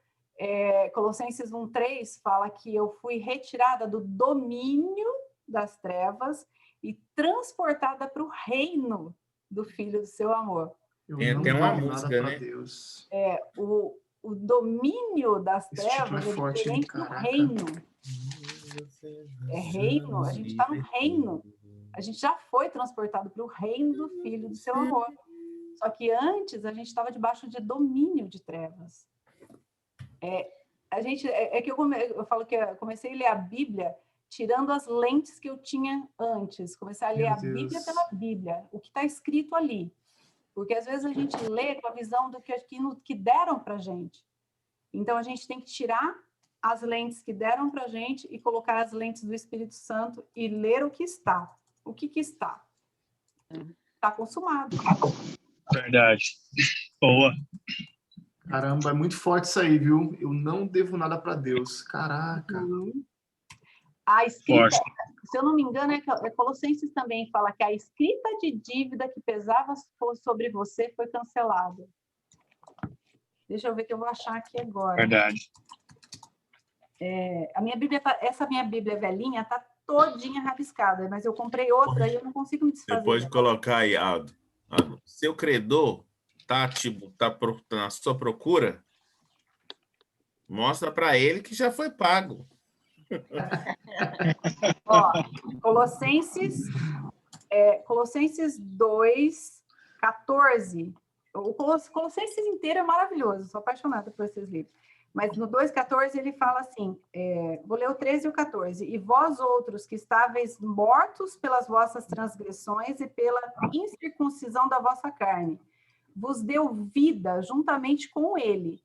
Colossenses 1:3 fala que eu fui retirada do domínio das trevas e transportada para o reino do Filho do seu amor. Tem até uma música, né? Deus. O domínio das trevas é diferente do reino. É reino, a gente está no reino. A gente já foi transportado para o reino do Filho do seu amor. Só que antes a gente estava debaixo de domínio de trevas. Eu falo que eu comecei a ler a Bíblia tirando as lentes que eu tinha antes. Comecei a ler a Bíblia pela Bíblia, o que está escrito ali. Porque às vezes a gente lê com a visão do que deram para a gente. Então a gente tem que tirar as lentes que deram para a gente e colocar as lentes do Espírito Santo e ler o que está. O que está? Está consumado. Verdade. Boa. Caramba, é muito forte isso aí, viu? Eu não devo nada para Deus. Caraca. A escrita, se eu não me engano, Colossenses também fala que a escrita de dívida que pesava sobre você foi cancelada. Deixa eu ver que eu vou achar aqui agora. Verdade. A minha Bíblia essa minha Bíblia velhinha tá todinha rabiscada, mas eu comprei outra e eu não consigo me desfazer. Você pode colocar aí, Aldo. Seu credor tá na sua procura, mostra para ele que já foi pago. Colossenses 2:14. O Colossenses inteiro é maravilhoso, sou apaixonada por esses livros. Mas no 2:14 ele fala assim, vou ler o 13 e o 14. E vós outros que estáveis mortos pelas vossas transgressões e pela incircuncisão da vossa carne, vos deu vida juntamente com ele,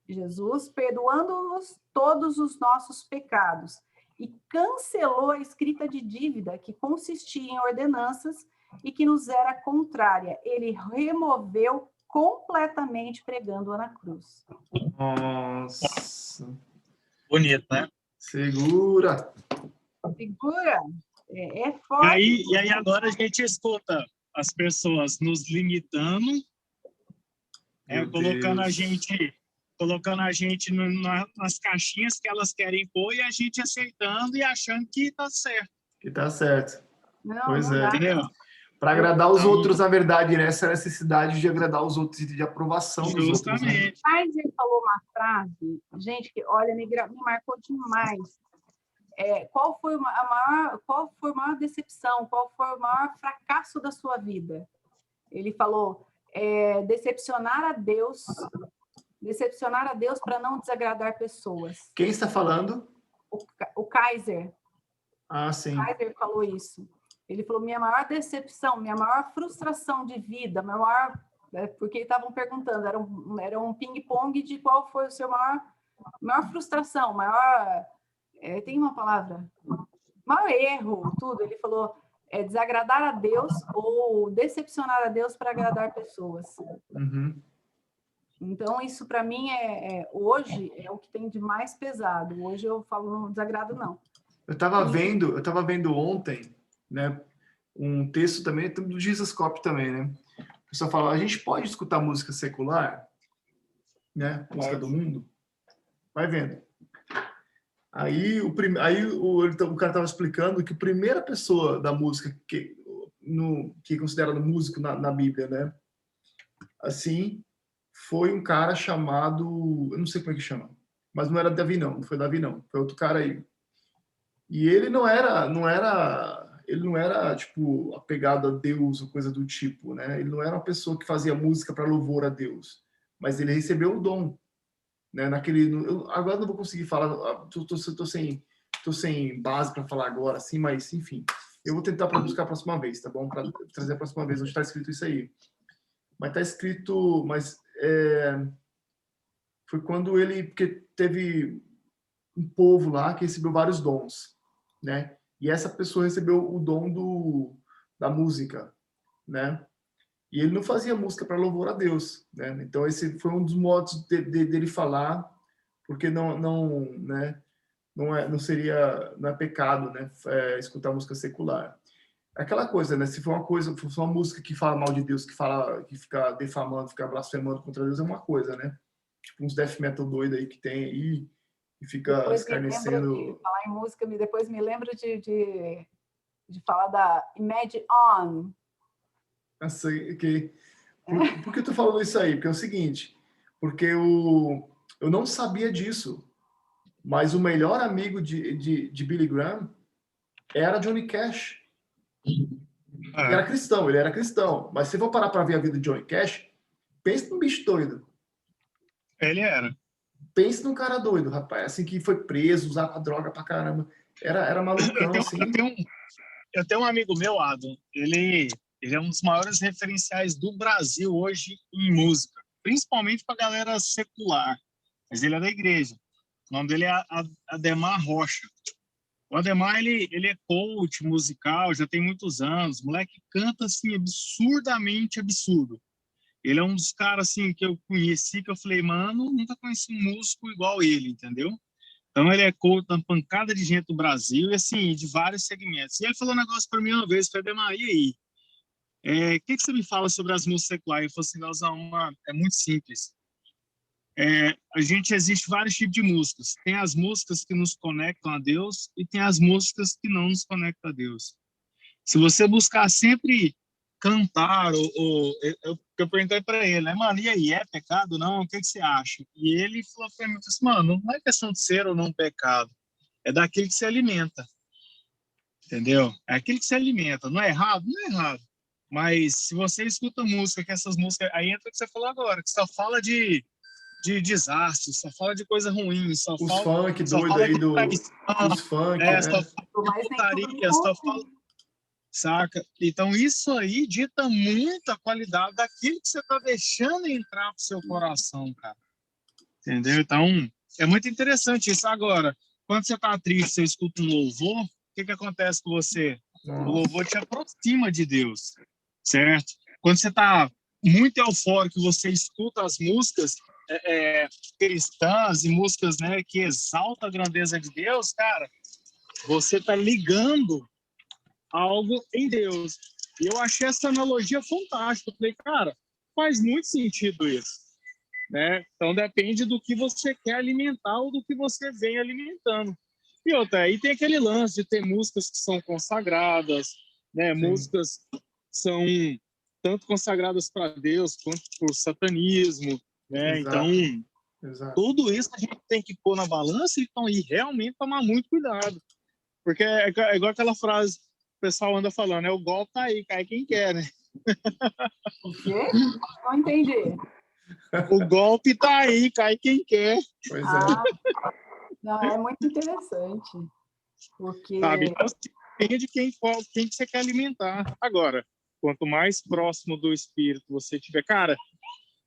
Jesus, perdoando-nos todos os nossos pecados, e cancelou a escrita de dívida que consistia em ordenanças e que nos era contrária. Ele removeu completamente, pregando-a na cruz. Nossa. Bonito, né? Segura. É forte. E aí agora a gente escuta as pessoas nos limitando, colocando a gente nas caixinhas que elas querem pôr e a gente aceitando e achando que está certo. Que tá certo. Não, pois não é. dá. Entendeu? Para agradar os Então, outros, na verdade, né? Essa necessidade de agradar os outros e de aprovação dos outros. Né? justamente. Mas ele falou uma frase, gente, que olha, me marcou demais. Qual foi a maior decepção? Qual foi o maior fracasso da sua vida? Ele falou, decepcionar a Deus para não desagradar pessoas. Quem está falando? O Kaiser. Ah, sim. O Kaiser falou isso. Ele falou, minha maior decepção, minha maior frustração de vida, porque estavam perguntando, era um ping-pong de qual foi o seu maior frustração, tem uma palavra, maior erro, tudo. Ele falou, desagradar a Deus ou decepcionar a Deus para agradar pessoas. Uhum. Então, isso para mim hoje é o que tem de mais pesado. Hoje eu falo, não desagrado, não. Eu estava vendo ontem, né, um texto também do Jesus Cop também, né? O pessoal fala, a gente pode escutar música secular, né? Música do mundo? Vai vendo. Aí o cara estava explicando que a primeira pessoa da música que é considerado músico na Bíblia, né? Assim, foi um cara chamado, eu não sei como é que chama, mas não era Davi não foi Davi não, foi outro cara aí. E ele não era tipo apegado a Deus ou coisa do tipo, né? Ele não era uma pessoa que fazia música para louvor a Deus, mas ele recebeu o dom, né? Agora não vou conseguir falar, tô sem base para falar agora, assim, mas enfim, eu vou tentar para buscar a próxima vez, tá bom? Para trazer a próxima vez onde está escrito isso aí. Mas está escrito, foi quando porque teve um povo lá que recebeu vários dons, né? E essa pessoa recebeu o dom da música, né? E ele não fazia música para louvor a Deus, né? Então esse foi um dos modos dele falar, porque né? Não é pecado, né? Escutar música secular. Aquela coisa, né? Se for uma música que fala mal de Deus, que fica defamando, fica blasfemando contra Deus, é uma coisa, né? Tipo uns death metal doido aí que tem aí e fica Depois escarnecendo. De falar em música, depois me lembro de falar da Imagine On. Por que eu tô falando isso aí? Porque é o seguinte, porque eu não sabia disso, mas o melhor amigo de Billy Graham era Johnny Cash. Ele era cristão. Mas se for parar para ver a vida de Johnny Cash, pense num bicho doido. Ele era. Pense num cara doido, rapaz. Assim, que foi preso, usava droga pra caramba. Era malucão, assim. Eu tenho um amigo meu, Adam. Ele é um dos maiores referenciais do Brasil hoje em música. Principalmente pra galera secular. Mas ele é da igreja. O nome dele é Ademar Rocha. O Ademar, ele é coach musical, já tem muitos anos. O moleque canta, assim, absurdamente absurdo. Ele é um dos caras, assim, que eu conheci, que eu falei, mano, nunca conheci um músico igual ele, entendeu? Então, ele é coach da pancada de gente do Brasil, e, assim, de vários segmentos. E ele falou um negócio para mim uma vez, falei, Ademar, e aí? O que você me fala sobre as músicas seculares? Eu falei assim, Leozão, é muito simples. Existe vários tipos de músicas. Tem as músicas que nos conectam a Deus e tem as músicas que não nos conectam a Deus. Se você buscar sempre cantar, eu perguntei para ele, né, mano, e aí, é pecado? Não? O que você acha? E ele falou para mim, mano, não é questão de ser ou não pecado, é daquele que se alimenta, entendeu? É aquele que se alimenta, não é errado? Não é errado. Mas se você escuta música, que essas músicas, aí entra o que você falou agora, que só fala de desastre, só fala de coisa ruim, os funk doido aí os funk, né? Só fala de putaria, só fala, saca? Então isso aí dita muito a qualidade daquilo que você tá deixando entrar pro seu coração, cara. Entendeu? Então, é muito interessante isso. Agora, quando você tá triste, você escuta um louvor, o que acontece com você? O louvor te aproxima de Deus, certo? Quando você tá muito eufórico, você escuta as músicas cristãs e músicas, né, que exaltam a grandeza de Deus, cara, você tá ligando algo em Deus. E eu achei essa analogia fantástica. Eu falei, cara, faz muito sentido isso, né? Então depende do que você quer alimentar ou do que você vem alimentando. E outra, aí tem aquele lance de ter músicas que são consagradas, né? Sim. Músicas são tanto consagradas para Deus quanto por satanismo, né? Exato. Então, Exato. tudo isso a gente tem que pôr na balança e realmente tomar muito cuidado. Porque é igual aquela frase que o pessoal anda falando, né? O golpe tá aí, cai quem quer, né? O quê? Não entendi. O golpe tá aí, cai quem quer. Pois é. Ah, não, é muito interessante, porque Sabe? Então, depende de quem que você quer alimentar. Agora, quanto mais próximo do espírito você tiver... Cara,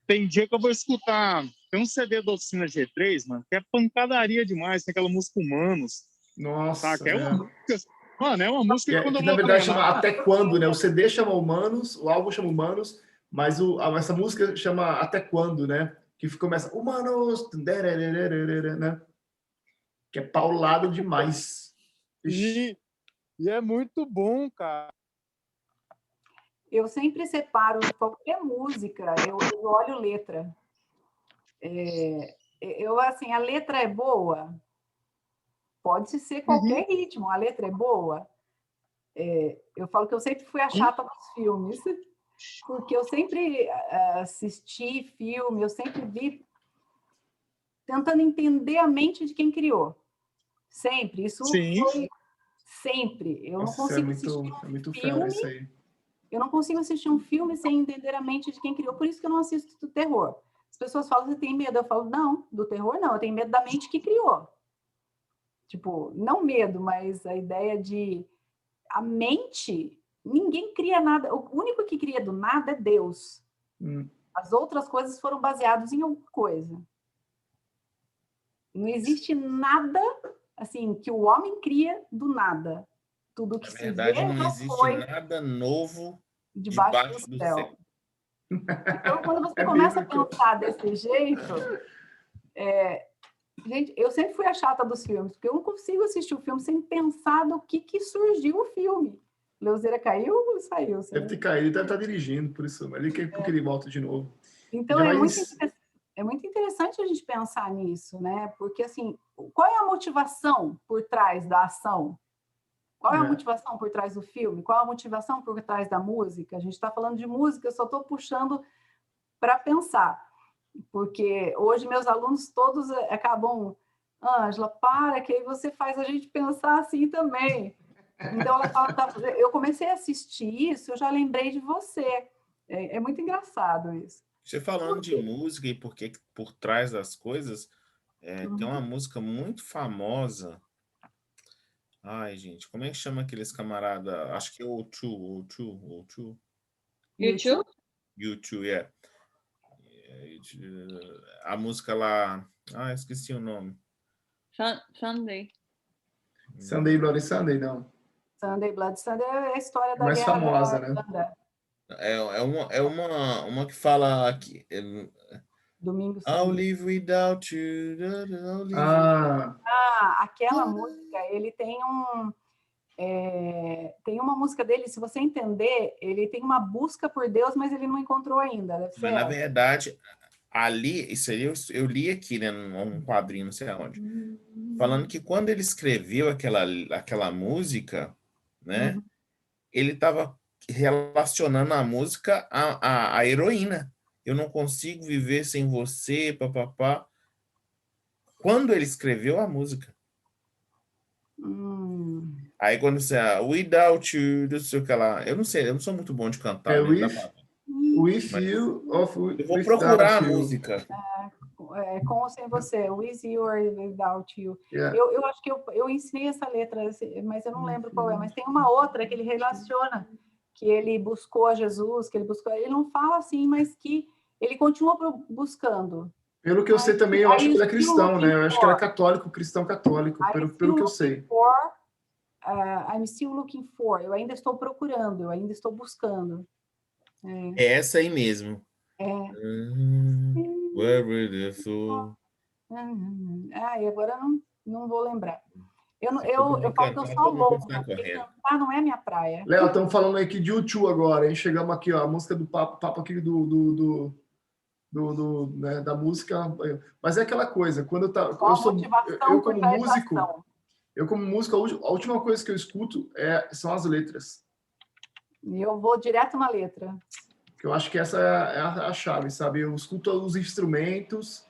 tem dia que eu vou escutar... Tem um CD da Oficina G3, mano, que é pancadaria demais. Tem aquela música Humanos. Nossa. Saca? É uma música... Mano, é uma música que quando Que eu na vou verdade treinar... chama Até Quando, né? O CD chama Humanos, o álbum chama Humanos, mas essa música chama Até Quando, né? Que começa Humanos, né? Que é paulado demais. E é muito bom, cara. eu sempre separo qualquer música, eu olho letra. Assim, a letra é boa, pode ser qualquer ritmo, a letra é boa. Eu falo que eu sempre fui a chata dos filmes, porque eu sempre assisti filme, eu sempre vi tentando entender a mente de quem criou. Sempre. Isso Sim. foi sempre. Eu não Nossa, consigo é assistir muito um fera filme. isso aí. Eu não consigo assistir um filme sem entender a mente de quem criou. Por isso que eu não assisto do terror. As pessoas falam, você tem medo? Eu falo, não, do terror não. Eu tenho medo da mente que criou. Tipo, não medo, mas a ideia de... A mente, ninguém cria nada. O único que cria do nada é Deus. As outras coisas foram baseadas em alguma coisa. Não existe nada, assim, que o homem cria do nada. Tudo que Na se verdade, vê não já existe foi nada novo debaixo do céu. Então, quando você começa a pensar desse jeito, gente, eu sempre fui a chata dos filmes, porque eu não consigo assistir o filme sem pensar no que surgiu o filme. Leuzeira caiu ou saiu? Deve ter caído, ele deve estar dirigindo, por isso. Ele quer porque ele volta de novo. Então, é muito interessante a gente pensar nisso, né? Porque, assim, qual é a motivação por trás da ação? Qual é a motivação por trás do filme? Qual é a motivação por trás da música? A gente está falando de música, eu só estou puxando para pensar. Porque hoje meus alunos todos acabam... Ângela, para, que aí você faz a gente pensar assim também. Então, ela fala, eu comecei a assistir isso, eu já lembrei de você. É muito engraçado isso. Você falando de música e por trás das coisas, tem uma música muito famosa. Ai, gente, como é que chama aqueles camarada? Acho que é O2. YouTube? U2, é. A música lá... Ah, esqueci o nome. Sunday. Sunday, Bloody Sunday, não. Sunday, Bloody Sunday é a história da mais guerra famosa, da né? É uma que fala aqui. Domingo I'll Sunday. live without you. I'll live Aquela música, ele tem tem uma música dele, se você entender, ele tem uma busca por Deus, mas ele não encontrou ainda. Deve ser Mas, na verdade, ali, isso aí eu li aqui, né, num quadrinho, não sei aonde, falando que quando ele escreveu aquela música, né, ele estava relacionando a música à heroína. Eu não consigo viver sem você, papapá. Quando ele escreveu a música. Aí quando você... Without you, não sei o que lá. Eu não sei, eu não sou muito bom de cantar. With you, eu vou procurar a música. Com ou sem você, with you or without you. Yeah. Eu acho que eu ensinei essa letra, mas eu não lembro qual é. Mas tem uma outra que ele relaciona, que ele buscou a Jesus, ele não fala assim, mas que ele continua buscando. Pelo que eu sei também, eu acho que ele é cristão, né? Eu acho que ele é católico, cristão católico, pelo que eu sei. I'm still looking for. Eu ainda estou procurando, eu ainda estou buscando. É essa aí mesmo. E agora não vou lembrar. Eu falo que eu sou louca, porque cantar não é minha praia. Léo, estamos falando aqui de U2 agora, hein? Chegamos aqui, ó, a música do papo aqui né, da música. Mas é aquela coisa, quando eu como músico, a última coisa que eu escuto são as letras. E eu vou direto na letra. Eu acho que essa é a chave, sabe? Eu escuto os instrumentos,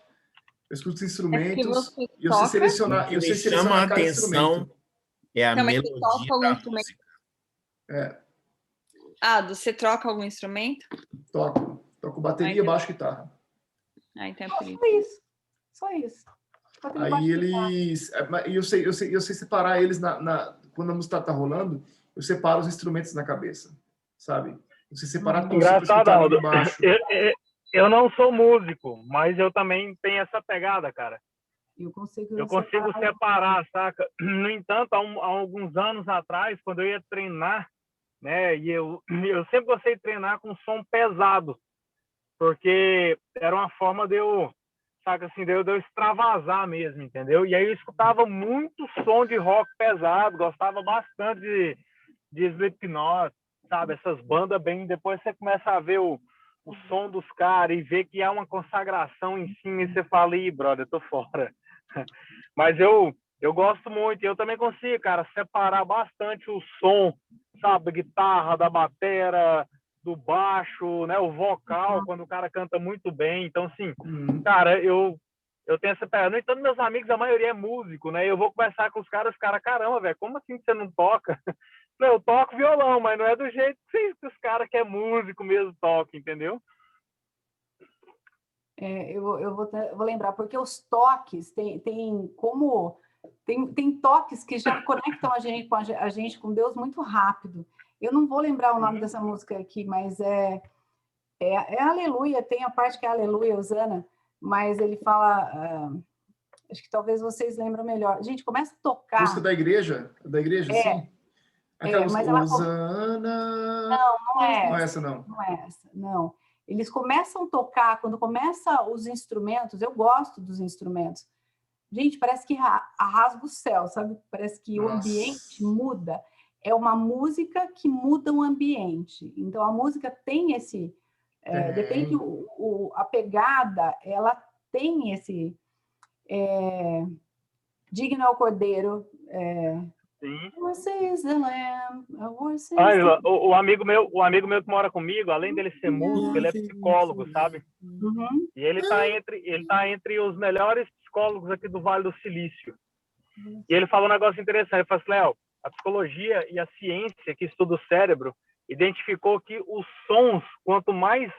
e você eu sei toca? selecionar, O que eu me sei chama a selecionar cada atenção instrumento. é a Não, mas você melodia toca algum da instrumento? música. Você troca algum instrumento? Toco bateria, baixo, guitarra. Então é por isso. Só isso. Só isso. Aí eles, eu sei separar eles quando a música tá rolando, eu separo os instrumentos na cabeça, sabe? Eu sei separar tudo, pra Engraçado, escutar Aldo. de baixo. Eu não sou músico, mas eu também tenho essa pegada, cara. Eu consigo separar, saca? No entanto, há alguns anos atrás, quando eu ia treinar, né, e eu sempre gostei de treinar com som pesado, porque era uma forma de eu, saca, assim, de eu extravasar mesmo, entendeu? E aí eu escutava muito som de rock pesado, gostava bastante de Slipknot, sabe? Essas bandas bem... Depois você começa a ver o som dos caras e ver que há uma consagração em cima e você fala, ih, brother, eu tô fora. Mas eu gosto muito, eu também consigo, cara, separar bastante o som, sabe? Da guitarra, da batera, do baixo, né? O vocal, quando o cara canta muito bem. Então, assim, cara, eu tenho essa pegada. No entanto, meus amigos, a maioria é músico, né? Eu vou conversar com os caras, caramba, velho, como assim você não toca? Não, eu toco violão, mas não é do jeito que os caras que é músico mesmo tocam, entendeu? Eu vou lembrar, porque os toques tem toques que já conectam a gente com Deus muito rápido. Eu não vou lembrar o nome dessa música aqui, mas é Aleluia, tem a parte que é Aleluia, Osana, mas ele fala, acho que talvez vocês lembram melhor. A gente começa a tocar... Música da igreja, sim. Aquela música, mas ela... Osana... Não é essa, não. Não é essa, não. Eles começam a tocar, quando começa os instrumentos, eu gosto dos instrumentos. Gente, parece que rasga o céu, sabe? Parece que o ambiente muda. É uma música que muda o ambiente. Então, a música tem esse... depende a pegada, ela tem esse... digno é o cordeiro... Sim. Você is the lamb, o amigo meu que mora comigo, além dele ser músico, ele é psicólogo, sabe? Uhum. E ele tá entre os melhores psicólogos aqui do Vale do Silício. E ele falou um negócio interessante. Ele falou assim, Léo, a psicologia e a ciência que estuda o cérebro identificou que os sons, quanto mais,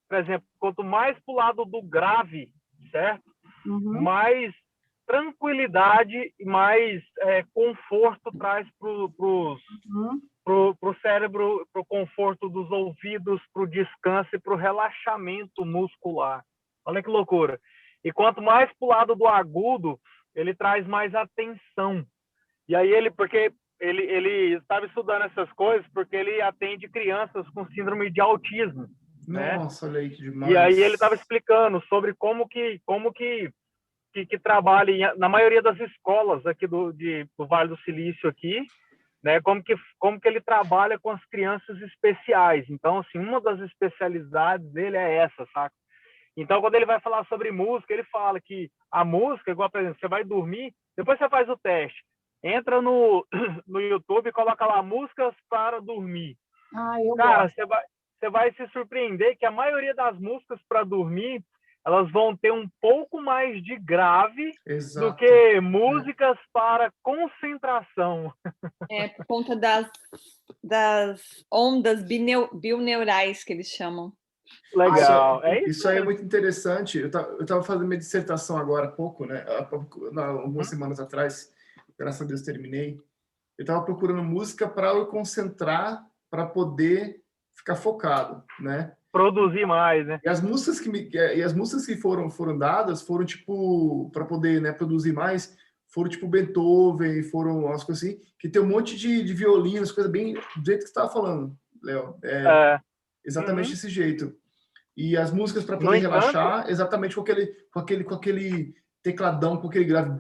por exemplo, quanto mais pro lado do grave, certo? Mais tranquilidade e mais conforto traz pro cérebro, pro conforto dos ouvidos, pro descanso e pro relaxamento muscular. Olha que loucura. E quanto mais pro lado do agudo, ele traz mais atenção. E aí porque ele estava estudando essas coisas porque ele atende crianças com síndrome de autismo. Nossa, né? olha aí que demais. E aí ele estava explicando sobre como que trabalha na maioria das escolas aqui do Vale do Silício aqui, né? Como que ele trabalha com as crianças especiais. Então, assim, uma das especialidades dele é essa, saca? Então, quando ele vai falar sobre música, ele fala que a música, igual, por exemplo, você vai dormir, depois você faz o teste. Entra no YouTube e coloca lá músicas para dormir. Cara, você vai se surpreender que a maioria das músicas para dormir, elas vão ter um pouco mais de grave do que músicas para concentração. Por conta das ondas bioneurais que eles chamam. Legal. Isso aí é muito interessante. Eu estava fazendo minha dissertação agora há pouco, né? Algumas semanas atrás, graças a Deus terminei. Eu estava procurando música para eu concentrar, para poder ficar focado, né? Produzir mais, né? E as músicas que foram dadas foram tipo para poder, né, produzir mais, foram tipo Beethoven, foram umas coisas assim, que tem um monte de violinos, coisa bem do jeito que você estava falando, Léo. Exatamente desse jeito. E as músicas para poder relaxar, exatamente com aquele tecladão, com aquele grave,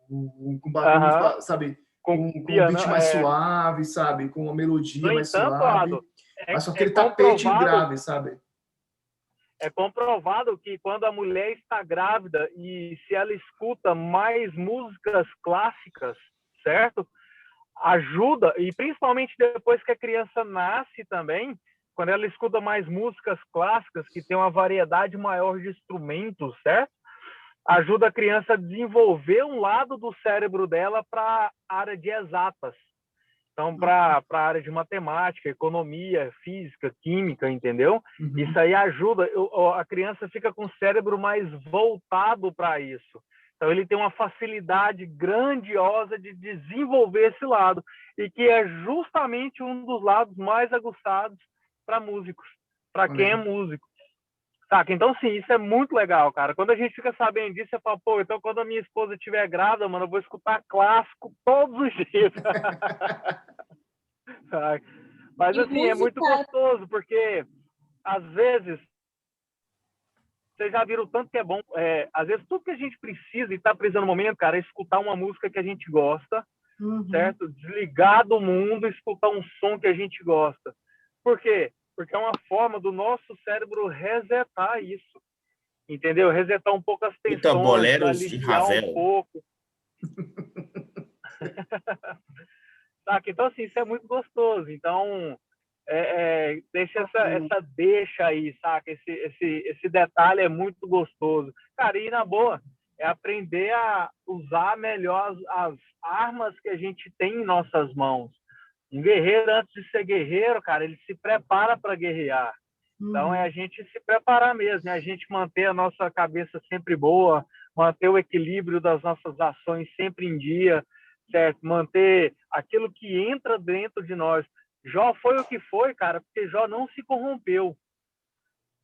com barulho, sabe? Com um beat mais suave, sabe? Com uma melodia mais suave. Mas só aquele tapete grave, sabe? É comprovado que quando a mulher está grávida e se ela escuta mais músicas clássicas, certo? ajuda, e principalmente depois que a criança nasce também, quando ela escuta mais músicas clássicas, que tem uma variedade maior de instrumentos, certo? Ajuda a criança a desenvolver um lado do cérebro dela para a área de exatas. Então, para a área de matemática, economia, física, química, entendeu? Uhum. Isso aí ajuda, a criança fica com o cérebro mais voltado para isso. Então, ele tem uma facilidade grandiosa de desenvolver esse lado, e que é justamente um dos lados mais aguçados para músicos, para quem é músico. Saca? Então, sim, isso é muito legal, cara. Quando a gente fica sabendo disso, você fala, pô, então quando a minha esposa estiver grávida, mano, eu vou escutar clássico todos os dias. Mas, assim, é muito gostoso, porque, às vezes, vocês já viram o tanto que é bom. Às vezes, tudo que a gente precisa e está precisando no momento, cara, é escutar uma música que a gente gosta, certo? Desligar do mundo e escutar um som que a gente gosta. Por quê? Porque é uma forma do nosso cérebro resetar isso, entendeu? Resetar um pouco as tensões, boleros de aliviar Ravel. um pouco. Saca? Então, assim, isso é muito gostoso. Então, deixa essa deixa aí, saca? Esse detalhe é muito gostoso. Cara, e na boa, é aprender a usar melhor as armas que a gente tem em nossas mãos. Um guerreiro, antes de ser guerreiro, cara, ele se prepara para guerrear. Então, é a gente se preparar mesmo, é a gente manter a nossa cabeça sempre boa, manter o equilíbrio das nossas ações sempre em dia, certo? Manter aquilo que entra dentro de nós. Jó foi o que foi, cara, porque Jó não se corrompeu,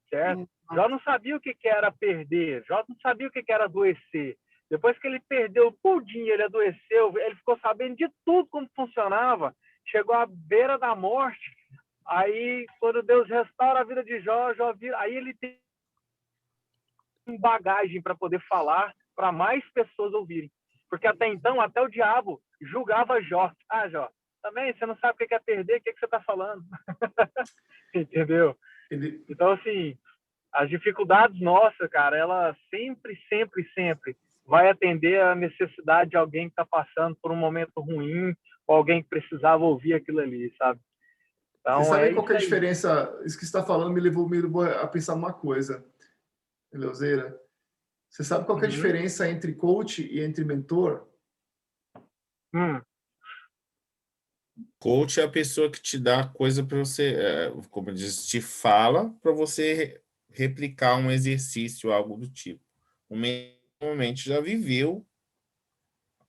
certo? Jó não sabia o que era perder, Jó não sabia o que era adoecer. Depois que ele perdeu tudinho, ele adoeceu, ele ficou sabendo de tudo como funcionava, chegou à beira da morte. Aí, quando Deus restaura a vida de Jó, aí ele tem bagagem para poder falar para mais pessoas ouvirem. Porque até então, até o diabo julgava Jó. Ah, Jó, também você não sabe o que é perder, o que você está falando? Entendeu? Então, assim, as dificuldades nossas, cara, ela sempre vai atender a necessidade de alguém que está passando por um momento ruim, ou alguém que precisava ouvir aquilo ali, sabe? Então, você sabe qual que é a diferença? Isso que você está falando me levou a pensar uma coisa, Eleuzeira. Você sabe qual que é a diferença entre coach e entre mentor? Coach é a pessoa que te dá coisa para você, como diz, te fala para você replicar um exercício, algo do tipo. O mentor normalmente já viveu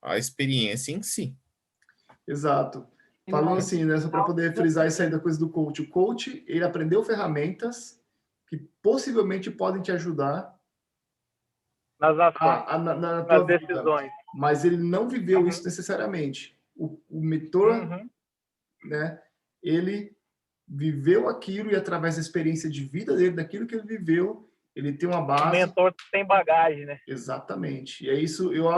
a experiência em si. Exato. Falando assim, né, só para poder frisar isso aí da coisa do coach. O coach, ele aprendeu ferramentas que possivelmente podem te ajudar nas ações, na tua nas decisões. vida, mas ele não viveu isso necessariamente. O mentor, né, ele viveu aquilo e através da experiência de vida dele, daquilo que ele viveu, ele tem uma base. O mentor tem bagagem, né? Exatamente. E é isso, eu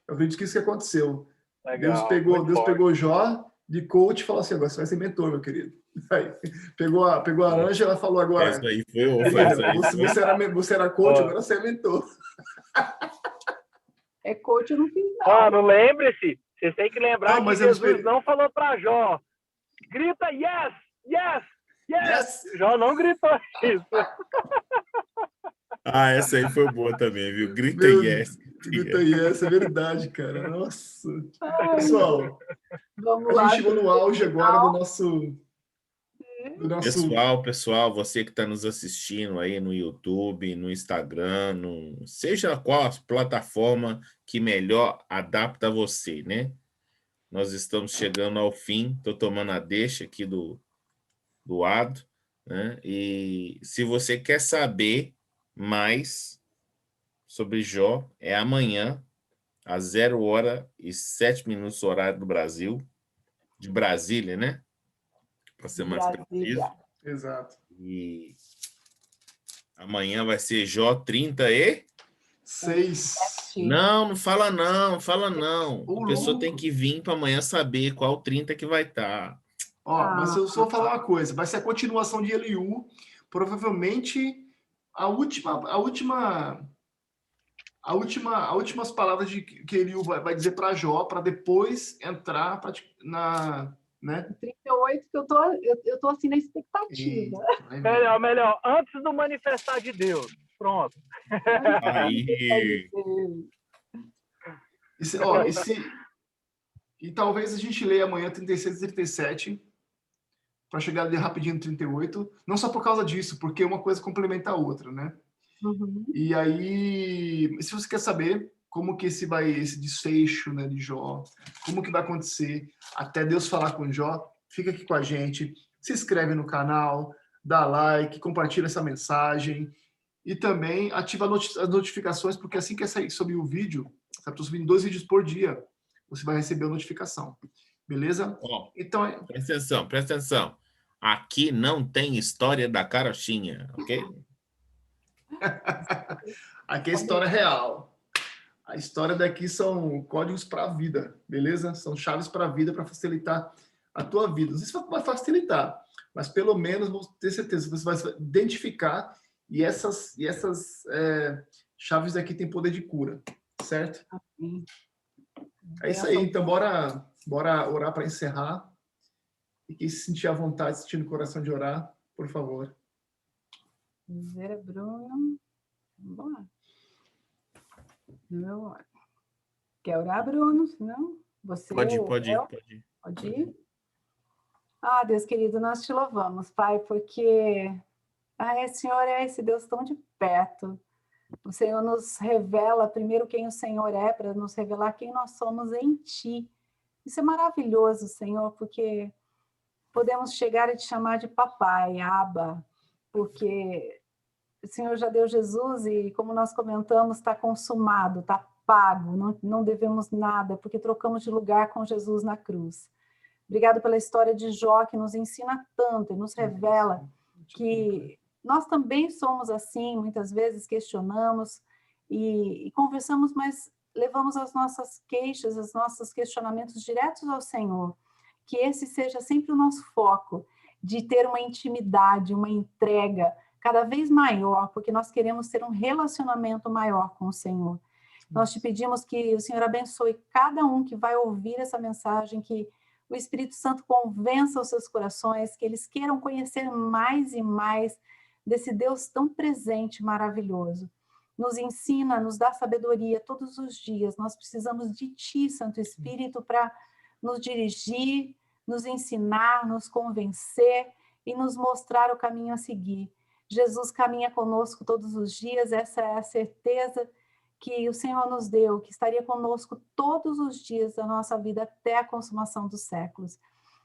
acredito que isso que aconteceu. Legal, Deus pegou Jó de coach e falou assim, agora você vai ser mentor, meu querido. Aí, pegou a Ângela e falou agora. Essa aí foi você era coach, agora você é mentor. É coach, eu não fiz nada. Não lembre-se, vocês têm que lembrar que Jesus não falou para Jó, grita yes, yes, yes. Jó não gritou isso. Essa aí foi boa também, viu? Grita yes. Grita yes, é verdade, cara. Nossa. Pessoal, vamos a lá, gente chegou no auge agora do nosso... Pessoal, você que está nos assistindo aí no YouTube, no Instagram, seja qual a plataforma que melhor adapta a você, né? Nós estamos chegando ao fim, estou tomando a deixa aqui do Ado, né? E se você quer saber mais sobre Jó, é amanhã, às 0h07, horário do Brasil, de Brasília, né? Para ser mais preciso. Exato. E amanhã vai ser Jó 36. Não fala não. A pessoa tem que vir para amanhã saber qual 30 que vai estar. Mas eu só vou falar uma coisa, vai ser a continuação de Eliú, provavelmente a última últimas palavras que Eliú vai dizer para Jó, para depois entrar né? 38, que eu tô assim na expectativa. Melhor, antes do manifestar de Deus. Pronto. Aí. E talvez a gente leia amanhã 36 e 37, para chegar ali rapidinho no 38, não só por causa disso, porque uma coisa complementa a outra, né? Uhum. E aí, se você quer saber como que esse desfecho, né, de Jó, como que vai acontecer até Deus falar com Jó, fica aqui com a gente, se inscreve no canal, dá like, compartilha essa mensagem e também ativa as notificações, porque assim que subir o vídeo, estou subindo 2 vídeos por dia, você vai receber a notificação. Beleza? Ó, então, presta atenção. Aqui não tem história da carochinha, ok? Aqui é história real. A história daqui são códigos para a vida, beleza? São chaves para a vida, para facilitar a tua vida. Não sei se vai facilitar, mas pelo menos vou ter certeza que você vai identificar e essas chaves aqui têm poder de cura, certo? É isso aí. Então, bora orar para encerrar. E quem se sentir à vontade, sentindo o coração de orar, por favor. Zera, Bruno. Vamos lá. Não. Quer orar, Bruno? Senão você... Pode ir. Pode ir? Ah, Deus querido, nós te louvamos, Pai, porque o Senhor é esse Deus tão de perto. O Senhor nos revela primeiro quem o Senhor é, para nos revelar quem nós somos em Ti. Isso é maravilhoso, Senhor, porque podemos chegar e te chamar de papai, Abba, porque o Senhor já deu Jesus e, como nós comentamos, está consumado, está pago, não devemos nada, porque trocamos de lugar com Jesus na cruz. Obrigado pela história de Jó, que nos ensina tanto e nos revela que nós também somos assim, muitas vezes questionamos e conversamos, mas levamos as nossas queixas, os nossos questionamentos diretos ao Senhor. Que esse seja sempre o nosso foco, de ter uma intimidade, uma entrega cada vez maior, porque nós queremos ter um relacionamento maior com o Senhor. Nós te pedimos que o Senhor abençoe cada um que vai ouvir essa mensagem, que o Espírito Santo convença os seus corações, que eles queiram conhecer mais e mais desse Deus tão presente e maravilhoso. Nos ensina, nos dá sabedoria todos os dias. Nós precisamos de Ti, Santo Espírito, para nos dirigir, nos ensinar, nos convencer e nos mostrar o caminho a seguir. Jesus caminha conosco todos os dias, essa é a certeza que o Senhor nos deu, que estaria conosco todos os dias da nossa vida até a consumação dos séculos.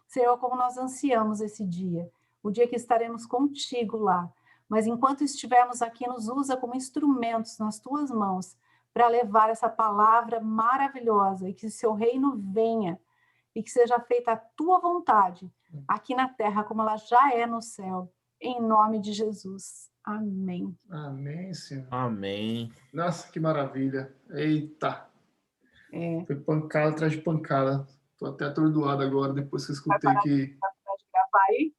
Senhor, como nós ansiamos esse dia, o dia que estaremos contigo lá, mas enquanto estivermos aqui, nos usa como instrumentos nas tuas mãos para levar essa palavra maravilhosa e que o seu reino venha e que seja feita a tua vontade aqui na terra como ela já é no céu, em nome de Jesus. Amém. Amém, Senhor. Amém. Nossa, que maravilha. Eita. Foi pancada atrás de pancada. Tô até atordoado agora, depois que eu escutei que... Pode gravar aí?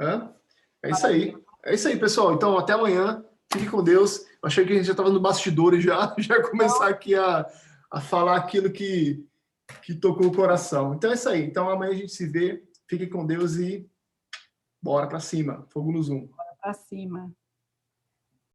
Hã? É isso aí. É isso aí, pessoal. Então, até amanhã. Fique com Deus. Eu achei que a gente já estava no bastidor e já começar aqui a falar aquilo que tocou o coração. Então é isso aí. Então amanhã a gente se vê. Fique com Deus e bora para cima. Fogo no Zoom. Bora para cima.